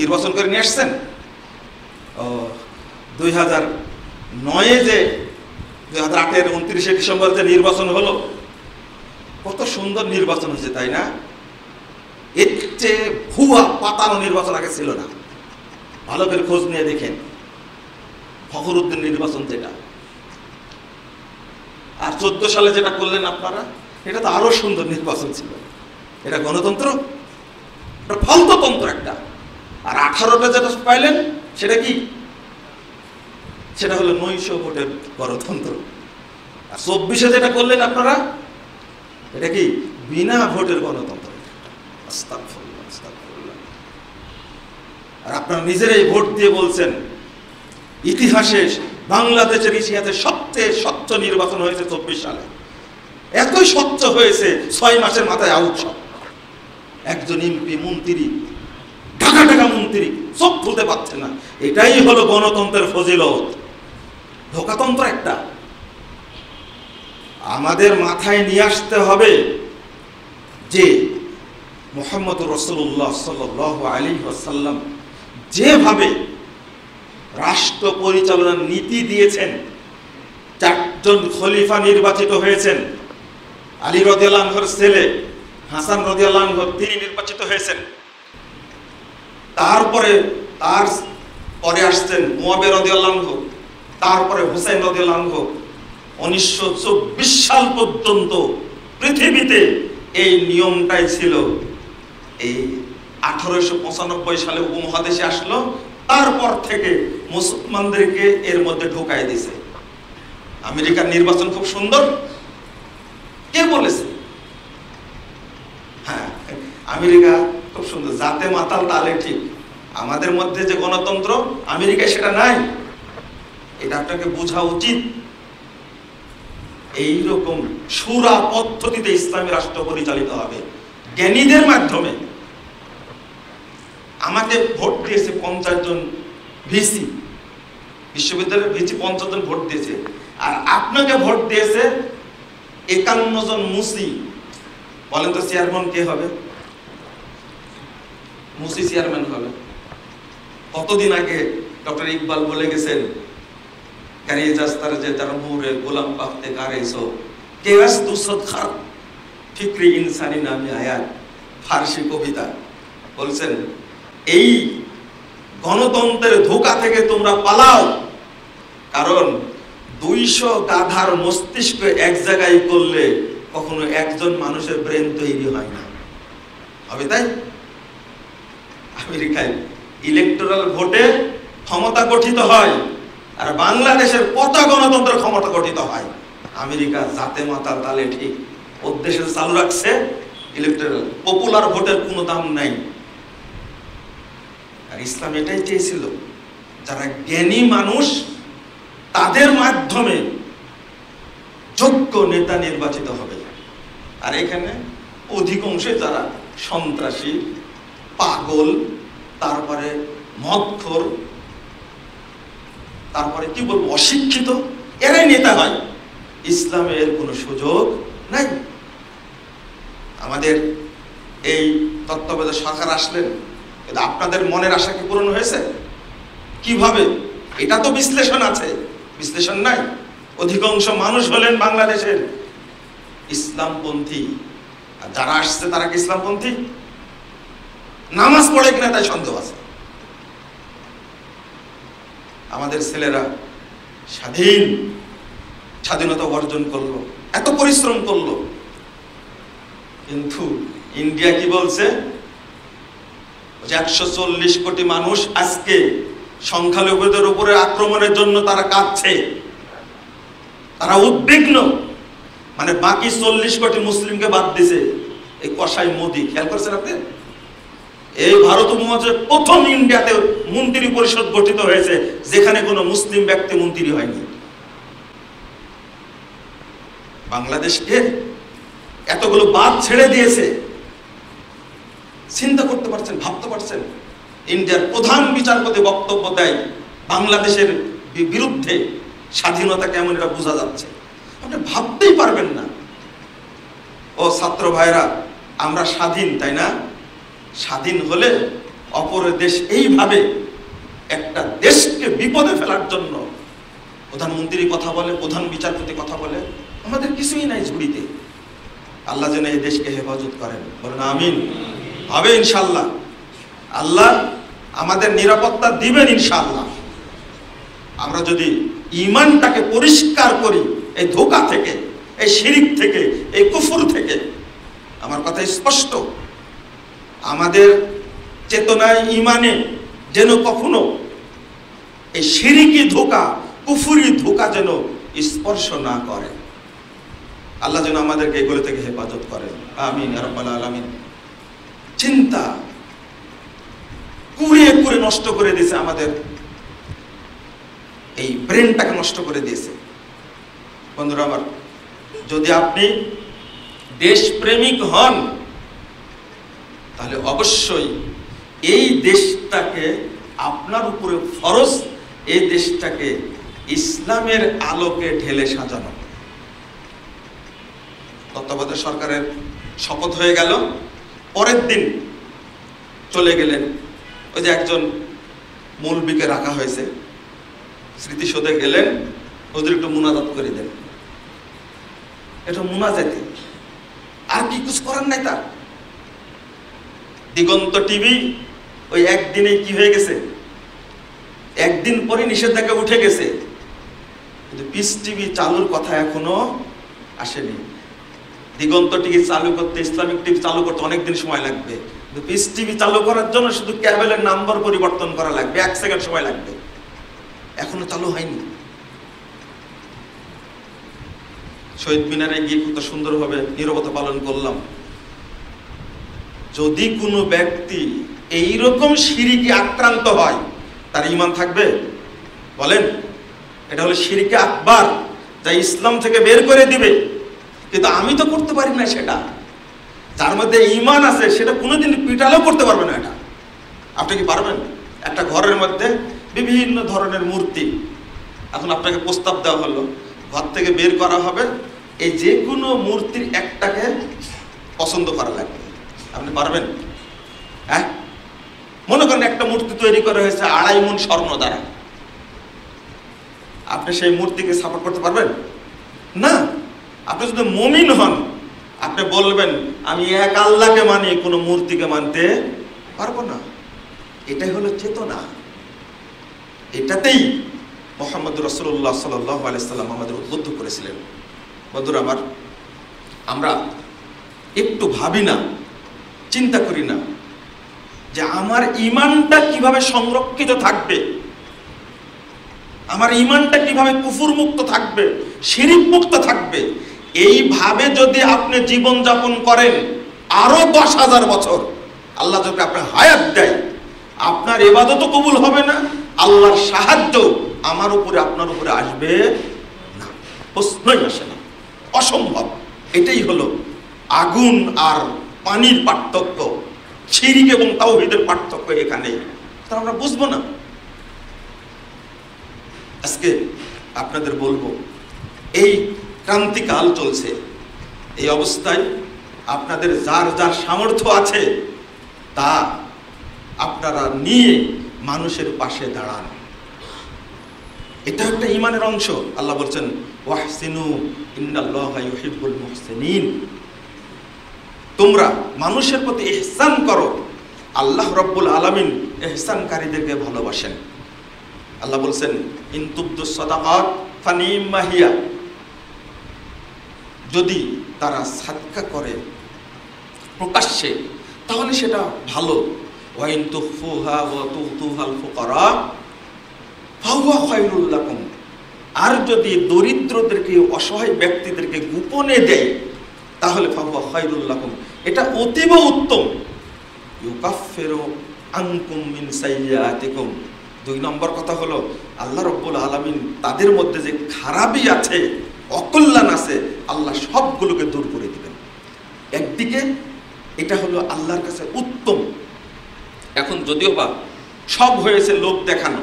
নির্বাচন করে নিয়ে আসছেন 2009-এ, যে 2008-এর 29শে ডিসেম্বর যে নির্বাচন হলো, কত সুন্দর নির্বাচন হয়েছে, তাই না? এর চেয়ে ভুয়া পাতানো নির্বাচন আগে ছিল না। ভালো করে খোঁজ নিয়ে দেখেন ফখরুদ্দিন নির্বাচন যেটা, আর 14 সালে যেটা করলেন আপনারা, এটা তো আরো সুন্দর নির্বাচন ছিল। এটা গণতন্ত্র? এটা ফালতুতন্ত্র একটা। আর 18টা যেটা পাইলেন সেটা কি? সেটা হলো নৈশ ভোটের গণতন্ত্র। আর 24-এ যেটা করলেন আপনারা, এটা কি? বিনা ভোটের গণতন্ত্র। আস্তাগফিরুল্লাহ, আস্তাগফিরুল্লাহ। আর আপনারা নিজেরাই ভোট দিয়ে বলছেন ইতিহাসে, বাংলাদেশের ইতিহাসে সবচেয়ে স্বচ্ছ নির্বাচন হয়েছে 24 সালে। এতই স্বচ্ছ হয়েছে 6 মাসের মাথায় আউট সব। একজন এমপি, মন্ত্রী, ঢাকা ঢাকা মন্ত্রী সব খুলতে পারছে না। এটাই হলো গণতন্ত্রের ফজিলত। ধোঁকাতন্ত্র একটা। আমাদের মাথায় নিয়ে আসতে হবে যে মুহাম্মদুর রাসূলুল্লাহ সাল্লাল্লাহু আলাইহি ওয়াসাল্লাম যেভাবে রাষ্ট্র পরিচালনার নীতি দিয়েছেন, 4জন খলিফা নির্বাচিত হয়েছেন। আলী রাদিয়াল্লাহু আনহুর ছেলে হাসান রাদিয়াল্লাহু আনহু তিনি নির্বাচিত হয়েছেন। তারপরে তার পরে আসছেন মুয়াবিয়া রাদিয়াল্লাহু আনহু, তারপরে হুসাইন রাদিয়াল্লাহু আনহু। 1924 সাল পর্যন্ত পৃথিবীতে এই নিয়মটাই ছিল। এই 1895 সালে উপমহাদেশে আসলো, তারপর থেকে মুসলমানদেরকে এর মধ্যে ঢোকায় দিয়েছে। আমেরিকার নির্বাচন খুব সুন্দর, কে বলেছে? হ্যাঁ, আমেরিকা খুব সুন্দর, জাতে মাতাল তালে ঠিক। আমাদের মধ্যে যে গণতন্ত্র, আমেরিকায় সেটা নাই। এটা আপনাকে বোঝা উচিত। এইরকম সুরা পদ্ধতিতে ইসলামী রাষ্ট্র পরিচালিত হবে, জ্ঞানীদের মাধ্যমে। আমাকে ভোট দিয়েছে 50 জন ভিসি, বিশ্ববিদ্যালয়ের ভিসি 50 জন ভোট দিয়েছে। আর আপনাকে ভোট দিয়েছে 51 জন মুসি। বলেন তো চেয়ারম্যান কে হবে? মুসি চেয়ারম্যান হবে। কতদিন আগে ডক্টর ইকবাল বলে গেছেন, কারিয়ে জাস্তার যে তার মুরে গোলাম পাফতে কারেছো কেরাস দুসদ খার ফিক্রি ইনসানি নামে আয়াত, ফারসি কবিতা। বলছেন এই গণতন্ত্রের ধোঁকা থেকে তোমরা পালাও, কারণ 200 গাধার মস্তিষ্ক এক জায়গায় করলে কখনো একজন মানুষের ব্রেন তৈরি হয় না, হবে তাই? আমেরিকায় ইলেকটোরাল ভোটে ক্ষমতা গঠিত হয়, আর বাংলাদেশের কত গণতন্ত্রের ক্ষমতা গঠিত হয়। আমেরিকা জাতে মাতার তালে ঠিক ওর দেশে চালু রাখছে ইলেকটোরাল, পপুলার ভোটের কোনো দাম নাই। আর ইসলাম এটাই চেয়েছিল, যারা জ্ঞানী মানুষ তাদের মাধ্যমে যোগ্য নেতা নির্বাচিত হবে। আর এখানে অধিকাংশ যারা সন্ত্রাসী, পাগল, তারপরে মদখোর, তারপরে কি বলবো অশিক্ষিত, এরাই নেতা হয়। ইসলামে এর কোনো সুযোগ নাই। আমাদের এই তত্ত্বাবধায়ক সরকার আসলেন, কিন্তু আপনাদের মনের আশা কি পূরণ হয়েছে? কিভাবে? এটা তো বিশ্লেষণ আছে, বিশ্লেষণ নাই। অধিকাংশ মানুষ হলেন বাংলাদেশের ইসলামপন্থী, আর যারা আসছে তারা কি ইসলামপন্থী? নামাজ পড়ে কিনা তাই সন্দেহ আছে। আমাদের ছেলেরা স্বাধীনতা অর্জন করলো, এত পরিশ্রম করলো, কিন্তু ইন্ডিয়া কি বলছে? 140 কোটি মানুষ আজকে সংখ্যালঘুদের উপরে আক্রমণের জন্য তারা কাঁদছে, তারা উদ্বিগ্ন। মানে বাকি 40 কোটি মুসলিমকে বাদ দিছে এই কসাই মোদি। খেয়াল করছেন আপনি? এই ভারত উপমহাদেশে প্রথম ইন্ডিয়াতে মন্ত্রী পরিষদ গঠিত হয়েছে যেখানে কোনো মুসলিম ব্যক্তি মন্ত্রী হয়নি। বাংলাদেশকে এতগুলো বাদ ছেড়ে দিয়েছে। চিন্তা করতে পারছেন, ভাবতে পারছেন? ইন্ডিয়ার প্রধান বিচারপতি বক্তব্য দেয় বাংলাদেশের বিরুদ্ধে, স্বাধীনতা কেমন এটা বোঝা যাচ্ছে। আপনি ভাবতেই পারবেন না। ও ছাত্র ভাইরা, আমরা স্বাধীন, তাই না? স্বাধীন হলে অপর দেশ এইভাবে একটা দেশকে বিপদে ফেলার জন্য প্রধানমন্ত্রী কথা বলে, প্রধান বিচারপতি কথা বলে, আমাদের কিছুই নাই ঝুড়িতে। আল্লাহ যেন এই দেশকে হেফাজত করেন, বলেন আমিন। হবে ইনশাআল্লাহ, আল্লাহ আমাদের নিরাপত্তা দিবেন ইনশাআল্লাহ। আমরা যদি ঈমানটাকে পরিষ্কার করি এই ধোঁকা থেকে, এই শিরিক থেকে, এই কুফর থেকে। আমার কথা স্পষ্ট, আমাদের চেতনায়, ঈমানে যেন কখনো এই শিরিকি ধোঁকা, কুফরি ধোঁকা যেন স্পর্শ না করে। আল্লাহ যেন আমাদেরকে এগুলো থেকে হেফাজত করেন, আমিন ইয়া রাব্বাল আলামিন। চিন্তা কুড়িয়ে কুড়ে নষ্ট করে দিয়েছে, আমাদের এই ব্রেনটাকে নষ্ট করে দিয়েছে। বন্ধুরা আমার, যদি আপনি দেশপ্রেমিক হন তাহলে অবশ্যই এই দেশটাকে আপনার উপরে ফরজ, এই দেশটাকে ইসলামের আলোকে ঢেলে সাজানো। তত্ত্বাবধায়ক সরকারের শপথ হয়ে গেল, পরের দিন চলে গেলেন। ওই যে একজন মৌলবীকে রাখা হয়েছে, স্মৃতিসৌধে গেলেন, ওদের একটু মুনাজাত করে দেন। এটা মুনাজাতে, আর কি কিছু করার নাই তার। দিগন্ত টিভি ওই একদিনে কি হয়ে গেছে, একদিন পরে নিষেধাজ্ঞা উঠে গেছে, কিন্তু পিস টিভি চালুর কথা এখনো আসেনি। দিগন্ত টিভি চালু করতে, ইসলামিক টিভি চালু করতে অনেকদিন সময় লাগবে, কিন্তু পিস টিভি চালু করার জন্য শুধু ক্যাবেলের নাম্বার পরিবর্তন করা লাগবে, 1 সেকেন্ড সময় লাগবে, এখনো চালু হয়নি। শহীদ মিনারে গিয়ে কত সুন্দরভাবে নীরবতা পালন করলাম। যদি কোনো ব্যক্তি এইরকম শিরকে আক্রান্ত হয়, তার ঈমান থাকবে? বলেন, এটা হলো শিরকে আকবার, যা ইসলাম থেকে বের করে দিবে। কিন্তু আমি তো করতে পারি না সেটা। যার মধ্যে ঈমান আছে সেটা কোনোদিন পিটালেও করতে পারবে না। এটা আপনি কি পারবেন? একটা ঘরের মধ্যে বিভিন্ন ধরনের মূর্তি, এখন আপনাকে প্রস্তাব দেওয়া হলো ঘর থেকে বের করা হবে, এই যে কোনো মূর্তির একটাকে পছন্দ করা লাগবে। আপনি পারবেন? হ্যাঁ, মনে করেন একটা মূর্তি তৈরি করা হয়েছে 2.5 মণ স্বর্ণ দ্বারা, আপনি সেই মূর্তিকে সাপোর্ট করতে পারবেন না। আপনি যদি মুমিন হন, আপনি বলবেন আমি এক আল্লাহকে মানি, কোনো মূর্তিকে মানতে পারবো না। এটাই হলো চেতনা। এটাতেই মুহাম্মদ রাসূলুল্লাহ সাল্লাল্লাহু আলাইহি সাল্লাম আমাদের উদ্বুদ্ধ করেছিলেন। বন্ধুরা আমার, আমরা একটু ভাবি না, চিন্তা করি না যে আমার ঈমানটা কিভাবে সংরক্ষিত থাকবে, আমার ঈমানটা কিভাবে কুফর মুক্ত থাকবে, শিরক মুক্ত থাকবে। এইভাবে যদি আপনি জীবন যাপন করেন আরো 10,000 বছর, আল্লাহ যদি আপনার হায়াত দেয়, আপনার ইবাদতও কবুল হবে না, আল্লাহর সাহায্য আমার উপরে আপনার উপরে আসবে না, প্রশ্নই আসে না, অসম্ভব। এটাই হলো আগুন আর পানির পার্থক্য, শিরক এবং তাওহীদের পার্থক্য এখানে। তা আমরা বুঝবো না। আজকে আপনাদের বলবো, এই ক্রান্তিকাল চলছে, এই অবস্থায় আপনাদের যার যার সামর্থ্য আছে তা আপনারা নিয়ে মানুষের পাশে দাঁড়ান। এটা একটা ঈমানের অংশ। আল্লাহ বলছেন ওয়াহসিনু ইন্নাল্লাহা ইউহিব্বুল মুহসিনিন, তোমরা মানুষের প্রতি ইহসান করো, আল্লাহ রাব্বুল আলামিন ইহসানকারীদেরকে ভালোবাসেন। আল্লাহ বলছেন ইন তুবদুস সাদাকাত ফানিম্মা হিয়া, যদি তারা সাদকা করে প্রকাশ্যে তাহলে সেটা ভালো। ওয়া ইন তুখফুহা ওয়া তুতুহাল ফুকারা ফাহুয়া খায়রুল লাকুম, আর যদি দরিদ্রদেরকে, অসহায় ব্যক্তিদেরকে গোপনে দেয় তাহলে ফাহুয়া খায়রুল লাকুম, এটা অতীব উত্তম। ইউকাফিরু আনকুম মিন সাইয়্যাতিকুম, 2 নম্বর কথা হলো আল্লাহ রাব্বুল আলামিন তাদের মধ্যে যে খারাপই আছে, অকল্যাণ আছে, আল্লাহ সবগুলোকে দূর করে দিবেন। একদিকে এটা হলো আল্লাহর কাছে উত্তম। এখন যদিও বা সব হয়েছে লোক দেখানো,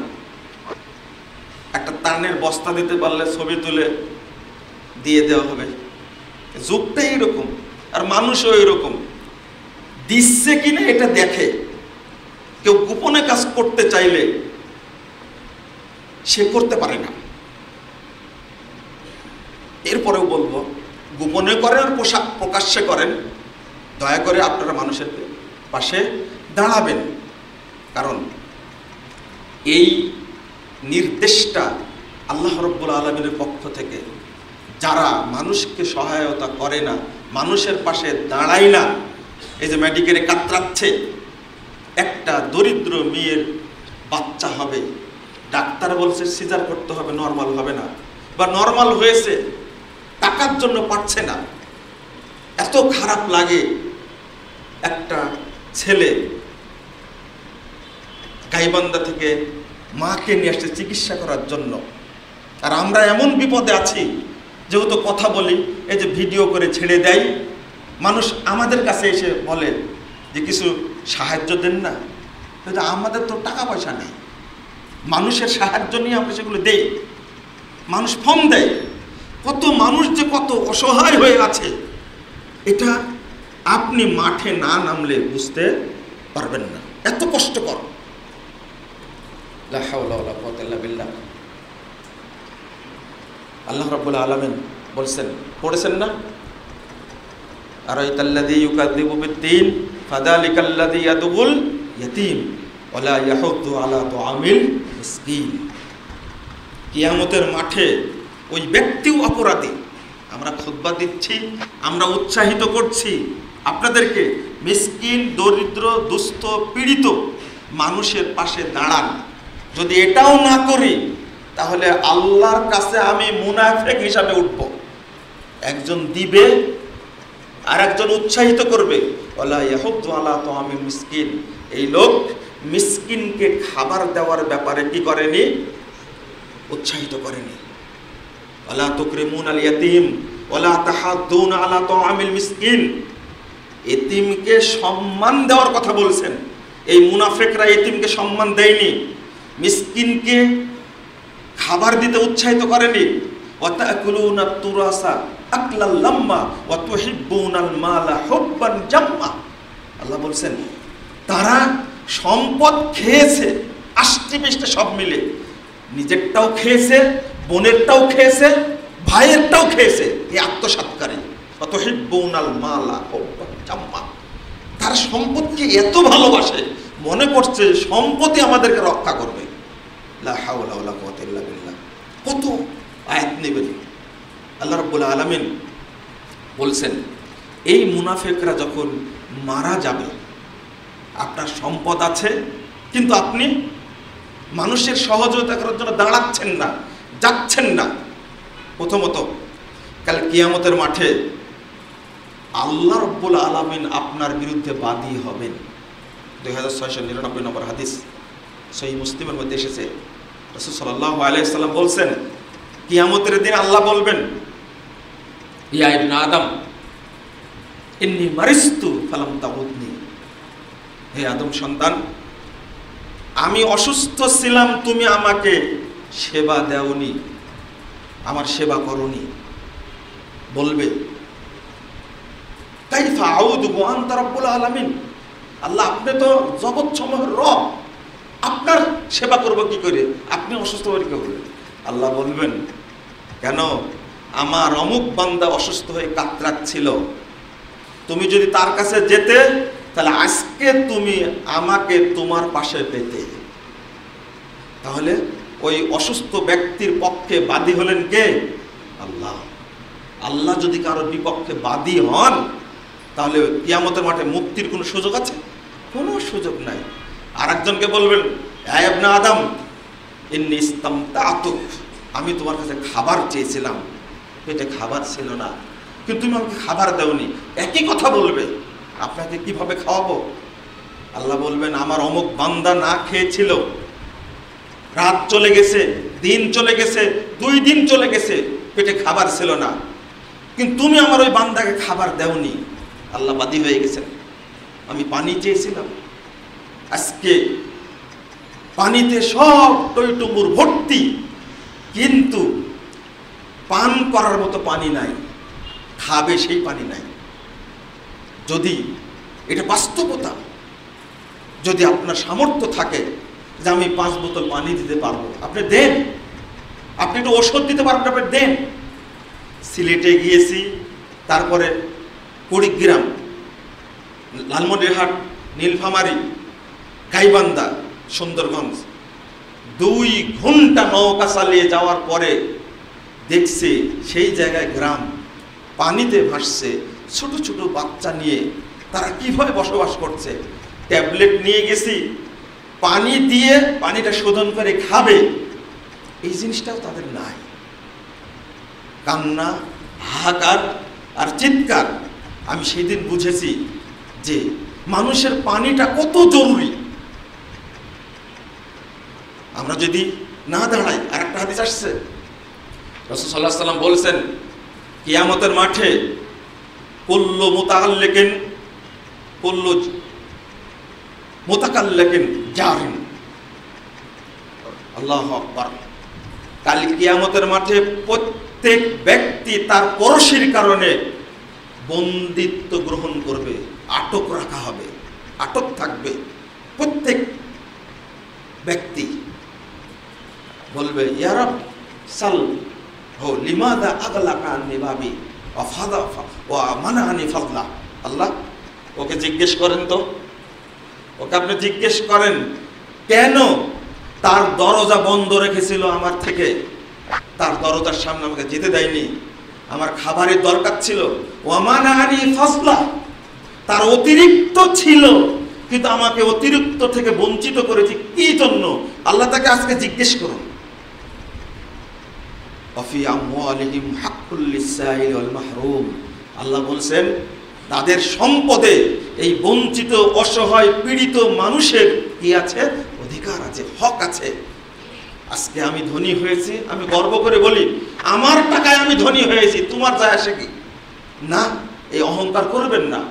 একটা তানের বস্তা দিতে পারলে ছবি তুলে দিয়ে দেওয়া হবে, যুগটাই এরকম, আর মানুষও এরকম, দিচ্ছে কিনা এটা দেখে। কেউ গোপনে কাজ করতে চাইলে সে করতে পারে না। এরপরেও বলবো, গোপনে করেন আর প্রকাশ্যে করেন, দয়া করে আপনারা মানুষের পাশে দাঁড়াবেন। কারণ এই নির্দেশটা আল্লাহ রাব্বুল আলামিনের পক্ষ থেকে। যারা মানুষকে সহায়তা করে না, মানুষের পাশে দাঁড়ায় না, এই যে মেডিকেলে কাতরাচ্ছে, একটা দরিদ্র মেয়ের বাচ্চা হবে, ডাক্তার বলছে সিজার করতে হবে, নর্মাল হবে না, বা নর্মাল হয়েছে, টাকার জন্য পারছে না। এত খারাপ লাগে। একটা ছেলে গাইবান্ধা থেকে মাকে নিয়ে আসছে চিকিৎসা করার জন্য, আর আমরা এমন বিপদে আছি, যেহেতু কথা বলি, এই যে ভিডিও করে ছেড়ে দেয়, মানুষ আমাদের কাছে এসে বলে যে কিছু সাহায্য দেন না, কিন্তু আমাদের তো টাকা পয়সা নেই, মানুষের সাহায্য নিয়ে আমরা সেগুলো দেই। মানুষ ফোন দেয়, কত মানুষ যে কত অসহায় হয়ে আছে, এটা আপনি মাঠে না নামলে বুঝতে পারবেন না, এত কষ্টকর। লা হাওলা ওয়ালা কুওয়াতা ইল্লা বিল্লাহ। আল্লাহ রাব্বুল আলামিন বলছেন, পড়েছেন না, আরাইতাল্লাযী ইউকাযযিবু বিদ্দীন ফাযালিকাল্লাযী ইয়াদুল ইয়াতীম ওয়া লা ইয়াহুদ্দু আলা তুআমিল মিসকিন। কিয়ামতের মাঠে ওই ব্যক্তিও অপরাধী। আমরা খুতবা দিচ্ছি, আমরা উৎসাহিত করছি আপনাদেরকে, মিসকিন, দরিদ্র, দুস্থ, পীড়িত মানুষের পাশে দাঁড়ান। যদি এটাও না করি তাহলে আল্লাহর কাছে আমি মুনাফিক হিসাবে উঠব। একজন দিবে আর একজন উৎসাহিত করবে, ওয়ালা ইয়াহুদ্দু আলা তুআমিল মিসকিন। এই লোক মিসকিনকে খাবার দেওয়ার ব্যাপারে কি করেনি? উৎসাহিত করেনি। ওয়ালা তুকরিমুনাল ইয়াতীম ওয়ালা তাহাদ্দুনা আলা তুআমিল মিসকিন। এতিমকে সম্মান দেওয়ার কথা বলছেন। এই মুনাফিকরা এতিমকে সম্মান দেয়নি, মিসকিনকে খাবার দিতে উৎসাহিত করেনি। ওয়া তাকুলুনাত তুরাসা আকলাল লাম্মা ওয়া তুহিব্বুনাল মালা হুব্বান জাম্মা। আল্লাহ বলছেন তারা সম্পদ খেয়েছে আষ্টে পৃষ্ঠে সব মিলে, নিজেরটাও খেয়েছে, বোনেরটাও খেয়েছে, ভাইয়েরটাও খেয়েছে, এই আত্মসাৎকারী। ওয়া তুহিব্বুনাল মালা হুব্বান জাম্মা। তারা সম্পদকে এত ভালোবাসে, মনে করছে সম্পদই আমাদেরকে রক্ষা করবে। লা হাওলা ওয়ালা কুওয়াতা ইল্লা বিল্লাহ। কত আয়াত নেবেন। আল্লাহ রাব্বুল আলামিন বলছেন এই মুনাফিকরা যখন মারা যাবে, আপনার সম্পদ আছে কিন্তু আপনি মানুষের সহযোগিতা করার জন্য দাঁড়াচ্ছেন না, যাচ্ছেন না। প্রথমত কাল কিয়ামতের মাঠে আল্লাহ রাব্বুল আলামিন আপনার বিরুদ্ধে বাদী হবেন। 2699 নম্বর হাদিস সহিহ মুসলিমের মধ্যে এসেছে। রাসূল সাল্লাল্লাহু আলাইহি ওয়াসাল্লাম বলছেন কিয়ামতের দিন আল্লাহ বলবেন, ইয়া ইবনে আদম ইন্নী মারিস্তু ফালাম তাউদনি, হে আদম সন্তান, আমি অসুস্থ ছিলাম, তুমি আমাকে সেবা দেওনি, আমার সেবা করনি। বলবে কাইফা আউদু ওয়া আনতা রাব্বুল আলামিন, আল্লাহ আপনি তো জগৎ সমূহের রব, আপনার সেবা করব কি করে, আপনি অসুস্থ হয়ে কি করবেন? আল্লাহ বলবেন কেন, আমার অমুক বান্দা অসুস্থ হয়ে কাতরাচ্ছিল, তুমি যদি তার কাছে যেতে তাহলে আজকে তুমি আমাকে তোমার পাশে পেতে। তাহলে ওই অসুস্থ ব্যক্তির পক্ষে বাদী হলেন কে? আল্লাহ। আল্লাহ যদি কারোর বিপক্ষে বাদী হন তাহলে কিয়ামতের মাঠে মুক্তির কোনো সুযোগ আছে? কোনো সুযোগ নাই। আর একজনকে বলবেন, হে ইবনে আদম ইন্নী ইসতামতাতুক, আমি তোমার কাছে খাবার চেয়েছিলাম, পেটে খাবার ছিল না, কিন্তু তুমি আমাকে খাবার দাওনি। একই কথা বলবে, আপনাকে কিভাবে খাওয়াবো? আল্লাহ বলবেন আমার অমুক বান্দা না খেয়েছিল, রাত চলে গেছে, দিন চলে গেছে, 2 দিন চলে গেছে, পেটে খাবার ছিল না, কিন্তু তুমি আমার ওই বান্দাকে খাবার দেওনি। আল্লাহ বাদী হয়ে গেছেন। আমি পানি চেয়েছিলাম, আজকে পানিতে সব টইটুম্বুর ভর্তি, কিন্তু পান করার মতো পানি নাই, খাবে সেই পানি নাই। যদি এটা বাস্তবতা, যদি আপনার সামর্থ্য থাকে যে আমি 5 বোতল পানি দিতে পারবো, আপনি দেন। আপনি একটু ওষুধ দিতে পারবেন, আপনি দেন। সিলেটে গিয়েছি, তারপরে কুড়িগ্রাম, লালমনিরহাট, নীলফামারী, গাইবান্ধা, সুন্দরগঞ্জ, 2 ঘন্টা নৌকা চালিয়ে যাওয়ার পরে দেখছি সেই জায়গায় গ্রাম পানিতে ভাসছে, ছোট ছোট বাচ্চা নিয়ে তারা কিভাবে বসবাস করছে। ট্যাবলেট নিয়ে গেছি, পানি দিয়ে পানিটা শোধন করে খাবে, এই জিনিসটাও তাদের নাই। কান্না, হাহাকার আর চিৎকার। আমি সেদিন বুঝেছি যে মানুষের পানিটা কত জরুরি। আমরা যদি না দাঁড়াই, আর একটা হাদিস আসছে, রাসূল সাল্লাল্লাহু আলাইহি ওয়াসাল্লাম বলেছেন কিয়ামতের মাঠে কুল্লু মুতাআল্লিকিন কুল্লু মুতাকাল্লিকিন জারিন, আল্লাহু আকবার। কাল কিয়ামতের মাঠে প্রত্যেক ব্যক্তি তার পরশির কারণে বন্দিত্ব গ্রহণ করবে, আটক রাখা হবে, আটক থাকবে। প্রত্যেক ব্যক্তি বলবে ইয়া রব সাল হো লিমাদা আগলাকা আননি বাবি ওয়া ফাদা ওয়া মানানি ফাদলা। আল্লাহ ওকে জিজ্ঞেস করেন তো, ওকে আপনি জিজ্ঞেস করেন কেন তার দরজা বন্ধ রেখেছিল আমার থেকে, তার দরজার সামনে আমাকে যেতে দেয়নি, আমার খাবারের দরকার ছিল, ওয়া মানানি ফাজলা, তার অতিরিক্ত ছিল কিন্তু আমাকে অতিরিক্ত থেকে বঞ্চিত করেছি কি জন্য? আল্লাহ তাকে আজকে জিজ্ঞেস করুন। ওয়াফি আমওয়ালিহিম হাক্কুল লিসাইল ওয়াল মাহরুম, আল্লাহ বলছেন তাদের সম্পদে এই বঞ্চিত, অসহায়, পীড়িত মানুষের কি আছে? অধিকার আছে, হক আছে। আজকে আমি ধনী হয়েছি, আমি গর্ব করে বলি আমার টাকায় আমি ধনী হয়েছি, তোমার যায় আসে কি? না, এই অহংকার করবেন না।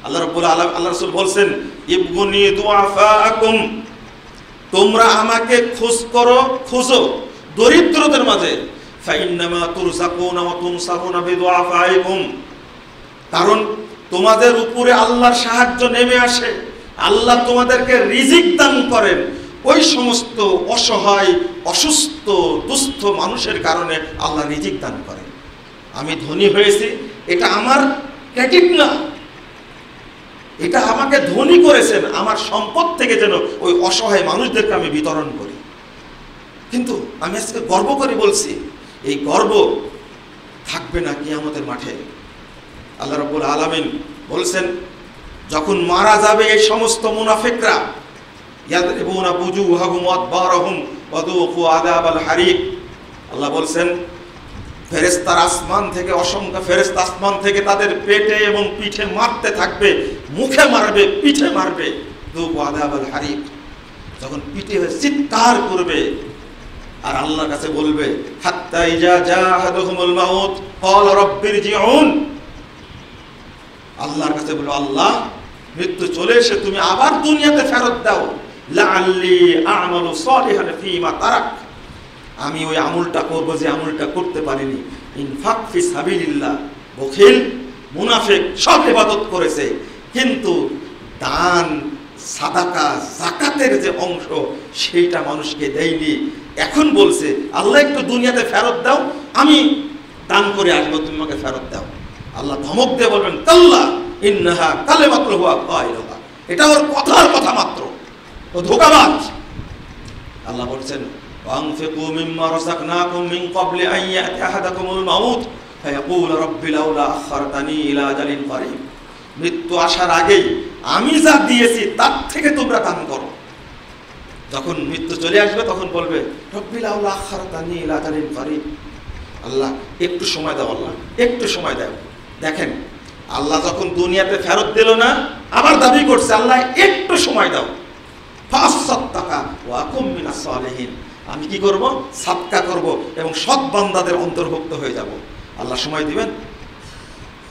আল্লাহ রাব্বুল আলামিন, আল্লাহ রাসূল বলছেন ইবগুনি দুআফাকুম, তোমরা আমাকে খোঁজো দরিদ্রদের মাঝে, ফাইন্নামা তুরযাকুনা ওয়া তুনসারুনা বিদুআফাইকুম, কারণ তোমাদের উপরে আল্লাহর সাহায্য নেমে আসে, আল্লাহ তোমাদেরকে রিজিক দান করেন ওই সমস্ত অসহায়, অসুস্থ, দুস্থ মানুষের কারণে আল্লাহ রিজিক দান করেন। আমি ধনী হয়েছি এটা আমার ক্রেডিট না, এটা আমাকে ধনী করেছেন, আমার সম্পদ থেকে যেন ওই অসহায় মানুষদেরকে আমি বিতরণ করি। কিন্তু আমি আজকে গর্ব করে বলছি, এই গর্ব থাকবে না কিয়ামতের মাঠে। আল্লাহ রাব্বুল আলামিন বলছেন, যখন মারা যাবে এই সমস্ত মুনাফিকরা, ইয়াদরিবুনা বুজুহাহুম ওয়া আদবারহুম ওয়া যুকু আযাবাল হারিক। আল্লাহ বলছেন, ফেরেশতারা আসমান থেকে, অসংখ্য ফেরেশতা আসমান থেকে তাদের পেটে এবং পিঠে মারতে থাকবে, মুখে মারবে, পিঠে মারবে। যুকু আযাবাল হারিক, যখন পিঠে চিৎকার করবে আর আল্লাহর কাছে বলবে, হাত্তা ইজা জাহাদাহুমুল মাউত ক্বালা রাব্বিরজিউন, আল্লাহর কাছে বলো, আল্লাহ মৃত্যু চলে এসে তুমি আবার দুনিয়াতে ফেরত দাও, লাআল্লি আ'মালু সালিহান ফীমা তারাক, আমি ওই আমলটা করব যে আমলটা করতে পারিনি। ইনফাক ফি সাবিলিল্লাহ, বখিল মুনাফিক সব ইবাদত করেছে, কিন্তু দান সাদাকা যাকাতের যে অংশ সেইটা মানুষকে দেয়নি। এখন বলছে, আল্লাহ একটু দুনিয়াতে ফেরত দাও, আমি দান করে আসবো, তুমি আমাকে ফেরত দাও। আল্লাহ ধমক দিয়ে বলবেন, কাল্লা ইন্নাহা কালিমাতুন হুয়া কাইলুহা, এটা ওর কথার কথা মাত্র, ও ধোঁকাবাজ। আল্লাহ বলছেন, ওয়ানফিকু মিম্মা রাযাকনাকুম মিন ক্বাবলি আন ইয়াতি আহাদাকুমুল মাউত ফায়াকুলু রাব্বি লাউলা আখারতানি ইলা আজালিন করিব, মৃত্যু আসার আগেই আমি যা দিয়েছি তার থেকে তোমরা দান করো। যখন মৃত্যু চলে আসবে তখন বলবে, রব্বি লাউলা আখারতানি ইলা আজালিন করিব, আল্লাহ একটু সময় দাও, আল্লাহ একটু সময় দাও। দেখেন, আল্লাহ যখন দুনিয়াতে ফেরত দিল না, আবার দাবি করছে, আল্লাহ একটু সময় দাও, ফাসাদদাকা ওয়া আকুম মিনাস সালিহিন, আমি কি করব? সাদকা করব এবং সৎ বান্দাদের অন্তর্ভুক্ত হয়ে যাব। আল্লাহ সময় দিবেন,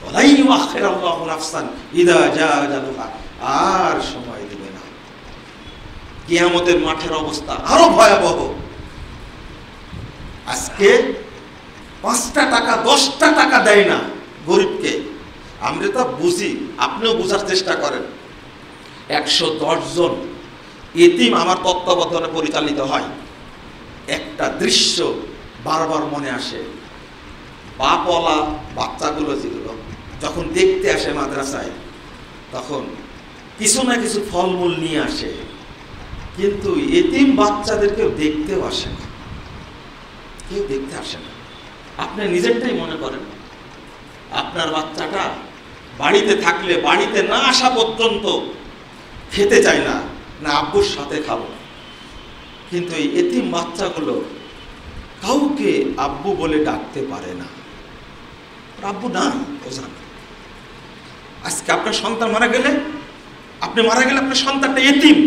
ওয়ালাই ইউআখিরুল্লাহু নাফসান ইযা জাআ আজালুহা, আর সময় দিবে না। কিয়ামতের মাঠের অবস্থা আরো ভয়াবহ। আজকে 5টা টাকা 10টা টাকা দেয় না গরিবকে, আমরা তো বুঝি, আপনিও বোঝার চেষ্টা করেন। 110 জন এতিম আমার তত্ত্বাবধানে পরিচালিত হয়। একটা দৃশ্য বারবার মনে আসে, বাপওয়ালা বাচ্চাগুলো যেগুলো যখন দেখতে আসে মাদ্রাসায়, তখন কিছু না কিছু ফলমূল নিয়ে আসে, কিন্তু এতিম বাচ্চাদের কেউ দেখতেও আসে না, কেউ দেখতে আসে না। আপনি নিজেরটাই মনে করেন, আপনার বাচ্চাটা বাড়িতে থাকলে বাড়িতে না আসা পর্যন্ত খেতে চায় না, না আব্বুর সাথে খাবো। কিন্তু এই এতিম বাচ্চাগুলো কাউকে আব্বু বলে ডাকতে পারে না, আব্বু না বোঝা না। আজকে আপনার সন্তান মারা গেলে, আপনি মারা গেলে আপনার সন্তানটা এতিম,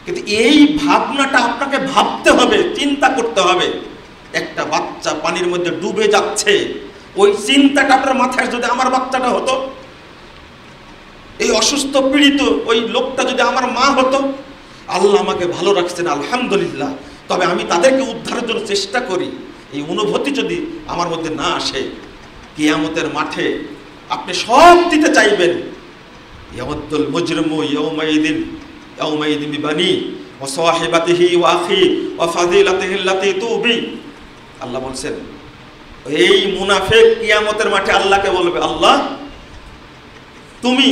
কিন্তু এই ভাবনাটা আপনাকে ভাবতে হবে, চিন্তা করতে হবে। একটা বাচ্চা পানির মধ্যে ডুবে যাচ্ছে, ওই চিন্তাটা আপনার মাথায় যদি আমার বাচ্চাটা হতো, এই অসুস্থ পীড়িত ওই লোকটা যদি আমার মা হতো, আল্লাহ আমাকে ভালো রাখছেন আলহামদুলিল্লাহ, তবে আমি তাদেরকে উদ্ধারের জন্য চেষ্টা করি, এই অনুভূতি যদি আমার মধ্যে না আসে, কিয়ামতের মাঠে আপনি সব দিতে চাইবেন। ইয়াওয়াদ্দুল মুজরিমু ইয়াওমাইদিন বিবানি ওয়া সাহিবাতিহি ওয়া আখি ওয়া ফাযিলাতিহি আল্লাতী তুবি। আল্লাহ বলছেন, এই মুনাফিক কিয়ামতের মাঠে আল্লাহকে বলবে, আল্লাহ তুমি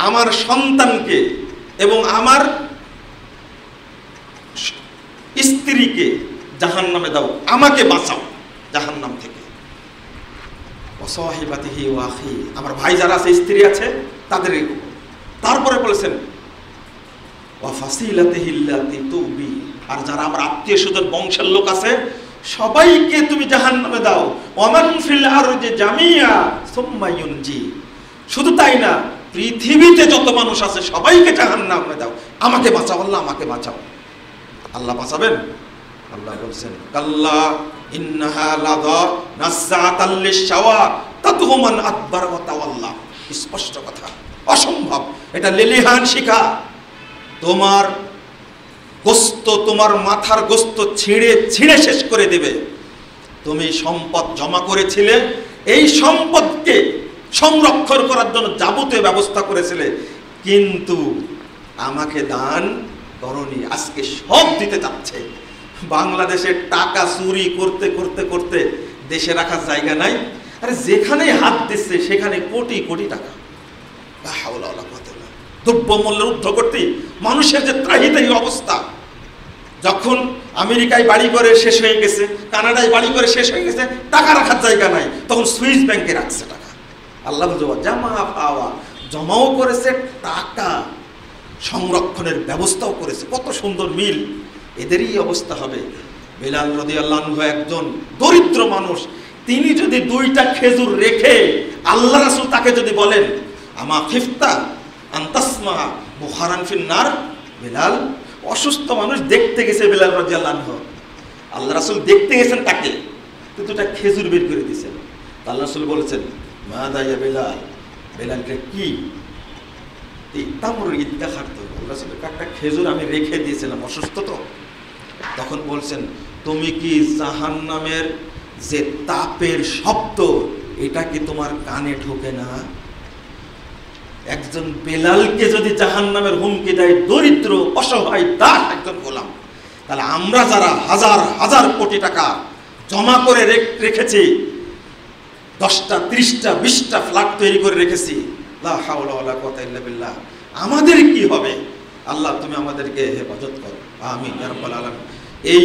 আমার সন্তানকে এবং আমার স্ত্রীকে জাহান্নামে দাও, আমাকে বাঁচাও জাহান্নাম থেকে। ওয়াসাহিবাতিহি ওয়া আখি, আমার ভাই যারা আছে, স্ত্রী আছে, তাদের। তারপরে বলেছেন ওয়া ফাসিলাতিহি আল্লাতী তুবি, আর যারা আমার আত্মীয় স্বজন বংশের লোক আছে সবাইকে তুমি জাহান্নামে দাও। ওয়ামান ফিল আরদি জামিয়া সুম্মা ইউনজি, শুধু তাই না, পৃথিবীতে যত মানুষ আছে সবাইকে জাহান্নামে দাও, আমাকে বাঁচাও আল্লাহ, আমাকে বাঁচাও। আল্লাহ বাঁচাবেন? আল্লাহ বলছেন, কাল্লা ইন্নাহা লাযা নাসআতাল লিশাওয়া তাদহু মান আদবার ওয়া তাওয়াল্লা। স্পষ্ট কথা, অসম্ভব, এটা লেলিহান শিখা। তোমার গোস্ত, তোমার মাথার গোস্ত ছিঁড়ে ছিঁড়ে শেষ করে দেবে। তুমি সম্পদ জমা করেছিলে, এই সম্পদকে সংরক্ষণ করার জন্য যাবতীয় ব্যবস্থা করেছিলে, কিন্তু আমাকে দান করনি, আজকে সব দিতে চাচ্ছে। বাংলাদেশের টাকা চুরি করতে করতে করতে দেশে রাখার জায়গা নাই, আরে যেখানে হাত দিচ্ছে সেখানে কোটি কোটি টাকা। দ্রব্যমূল্যের ঊর্ধ্ব করতে মানুষের যে ত্রাহিতাহী অবস্থা, যখন আমেরিকায় বাড়ি করে শেষ হয়ে গেছে, কানাডায় বাড়ি করে শেষ হয়ে গেছে, টাকা রাখার জায়গা নাই, তখন সুইস ব্যাংকে রাখছে টাকা। আল্লাহ জামা পাওয়া, জমাও করেছে, টাকা সংরক্ষণের ব্যবস্থাও করেছে। কত সুন্দর মিল। এদেরই অবস্থা হবে। বেলাল রাদিয়াল্লাহু আনহু একজন দরিদ্র মানুষ, তিনি যদি 2টা খেজুর রেখে আল্লাহ রাসূল তাকে যদি বলেন আমা খিফতা আনতাসমা বুখারান ফিন্নার, বেলাল অসুস্থ মানুষ, দেখতে গেছে বেলাল রাদিয়াল্লাহু আনহু, আল্লাহ রাসূল দেখতে গেছেন তাকে, তো 2টা খেজুর বের করে দিয়েছেন। আল্লাহ রাসূল বলেছেন মাদা ইয়া বেলাল, বেলালকে কি তামরুল ইদ্দাখার, তো আল্লাহ রাসূল একটা খেজুর আমি রেখে দিয়েছিলাম, অসুস্থ তো। তখন বলছেন তুমি কি জাহান্নামের যে তাপের শব্দ, এটা কি তোমার কানে ঢোকে না? একজন বেলালকে যদি জাহান্নামের হুমকি দেয় দরিদ্র অসহায় দাস একজন গোলাম, তাহলে আমরা যারা হাজার হাজার কোটি টাকা জমা করে রেখেছি, 10টা 30টা 20টা ফ্ল্যাট তৈরি করে রেখেছি, লা হাওলা ওয়ালা কুওয়াতা ইল্লা বিল্লাহ, আমাদের কি হবে? আল্লাহ তুমি আমাদেরকে হেফাজত করো, আমিন ইয়া রাব্বাল আলামিন। এই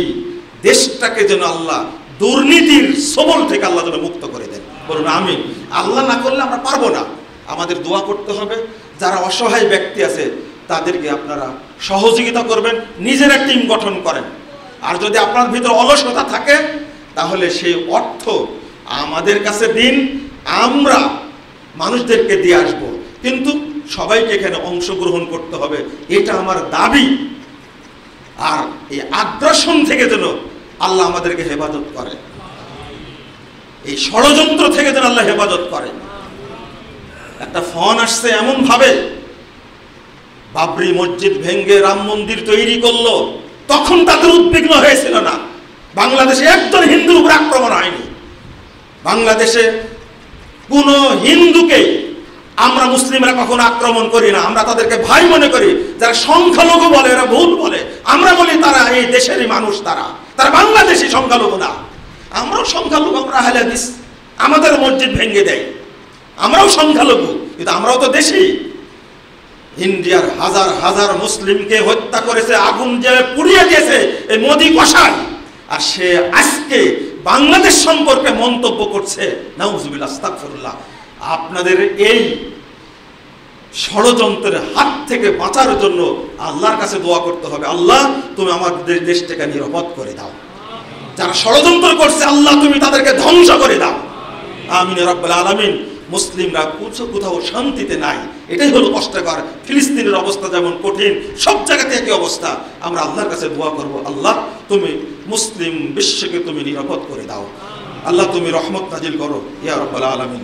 দেশটাকে যেন আল্লাহ দুর্নীতির সবল থেকে আল্লাহ যেন মুক্ত করে দেন, বলুন আমিন। আল্লাহ না করলে আমরা পারবো না, আমাদের দোয়া করতে হবে। যারা অসহায় ব্যক্তি আছে তাদেরকে আপনারা সহযোগিতা করবেন, নিজেরা টিম গঠন করেন। আর যদি আপনার ভিতর অলসতা থাকে তাহলে সেই অর্থ আমাদের কাছে দিন, আমরা মানুষদেরকে দিয়ে আসবো, কিন্তু সবাইকে এখানে অংশগ্রহণ করতে হবে, এটা আমার দাবি। আর এই আগ্রাসন থেকে যেন আল্লাহ আমাদেরকে হেফাজত করে, এই ষড়যন্ত্র থেকে যেন আল্লাহ হেফাজত করে। একটা ফোন আসছে এমন ভাবে, বাবরি মসজিদ ভেঙ্গে রাম মন্দির তৈরি করলো, তখন তাদের উদ্বিগ্ন হয়েছিল না। বাংলাদেশে একজন হিন্দুর উপর আক্রমণ হয়নি। বাংলাদেশে কোন হিন্দুকে আমরা মুসলিমরা কখনো আক্রমণ করি না, আমরা তাদেরকে ভাই মনে করি। যারা সংখ্যালঘু বলে এরা ভুল বলে, আমরা বলি তারা এই দেশেরই মানুষ, তারা বাংলাদেশি সংখ্যালঘু না। আমরাও সংখ্যালঘু, আমরা আহলে হাদিস, আমাদের মসজিদ ভেঙে দেয়, আমরাও সংখ্যালঘু, কিন্তু আমরাও তো দেশি। ইন্ডিয়ার হাজার হাজার মুসলিমকে হত্যা করেছে, আগুন জ্বালে পুড়িয়ে দিয়েছে এই মোদি কসাই, আর সে আজকে বাংলাদেশ সম্পর্কে মন্তব্য করছে। নাউজুবিল্লাহ, আস্তাগফিরুল্লাহ। আপনাদের এই ষড়যন্ত্রের হাত থেকে বাঁচার জন্য আল্লাহর কাছে দোয়া করতে হবে, আল্লাহ তুমি আমাদের দেশটাকে নিরাপদ করে দাও। যারা ষড়যন্ত্র করছে আল্লাহ তুমি তাদেরকে ধ্বংস করে দাও, আমিন ইয়া রাব্বাল আলামিন। মুসলিমরা কোথাও শান্তিতে নাই, এটাই হলো কষ্টকর। ফিলিস্তিনের অবস্থা যেমন কঠিন, সব জায়গাতে একই অবস্থা। আমরা আল্লাহর কাছে দোয়া করব, আল্লাহ তুমি মুসলিম বিশ্বকে তুমি নিরাপদ করে দাও, আল্লাহ তুমি রহমত নাজিল করো ইয়া রাব্বাল আলামিন।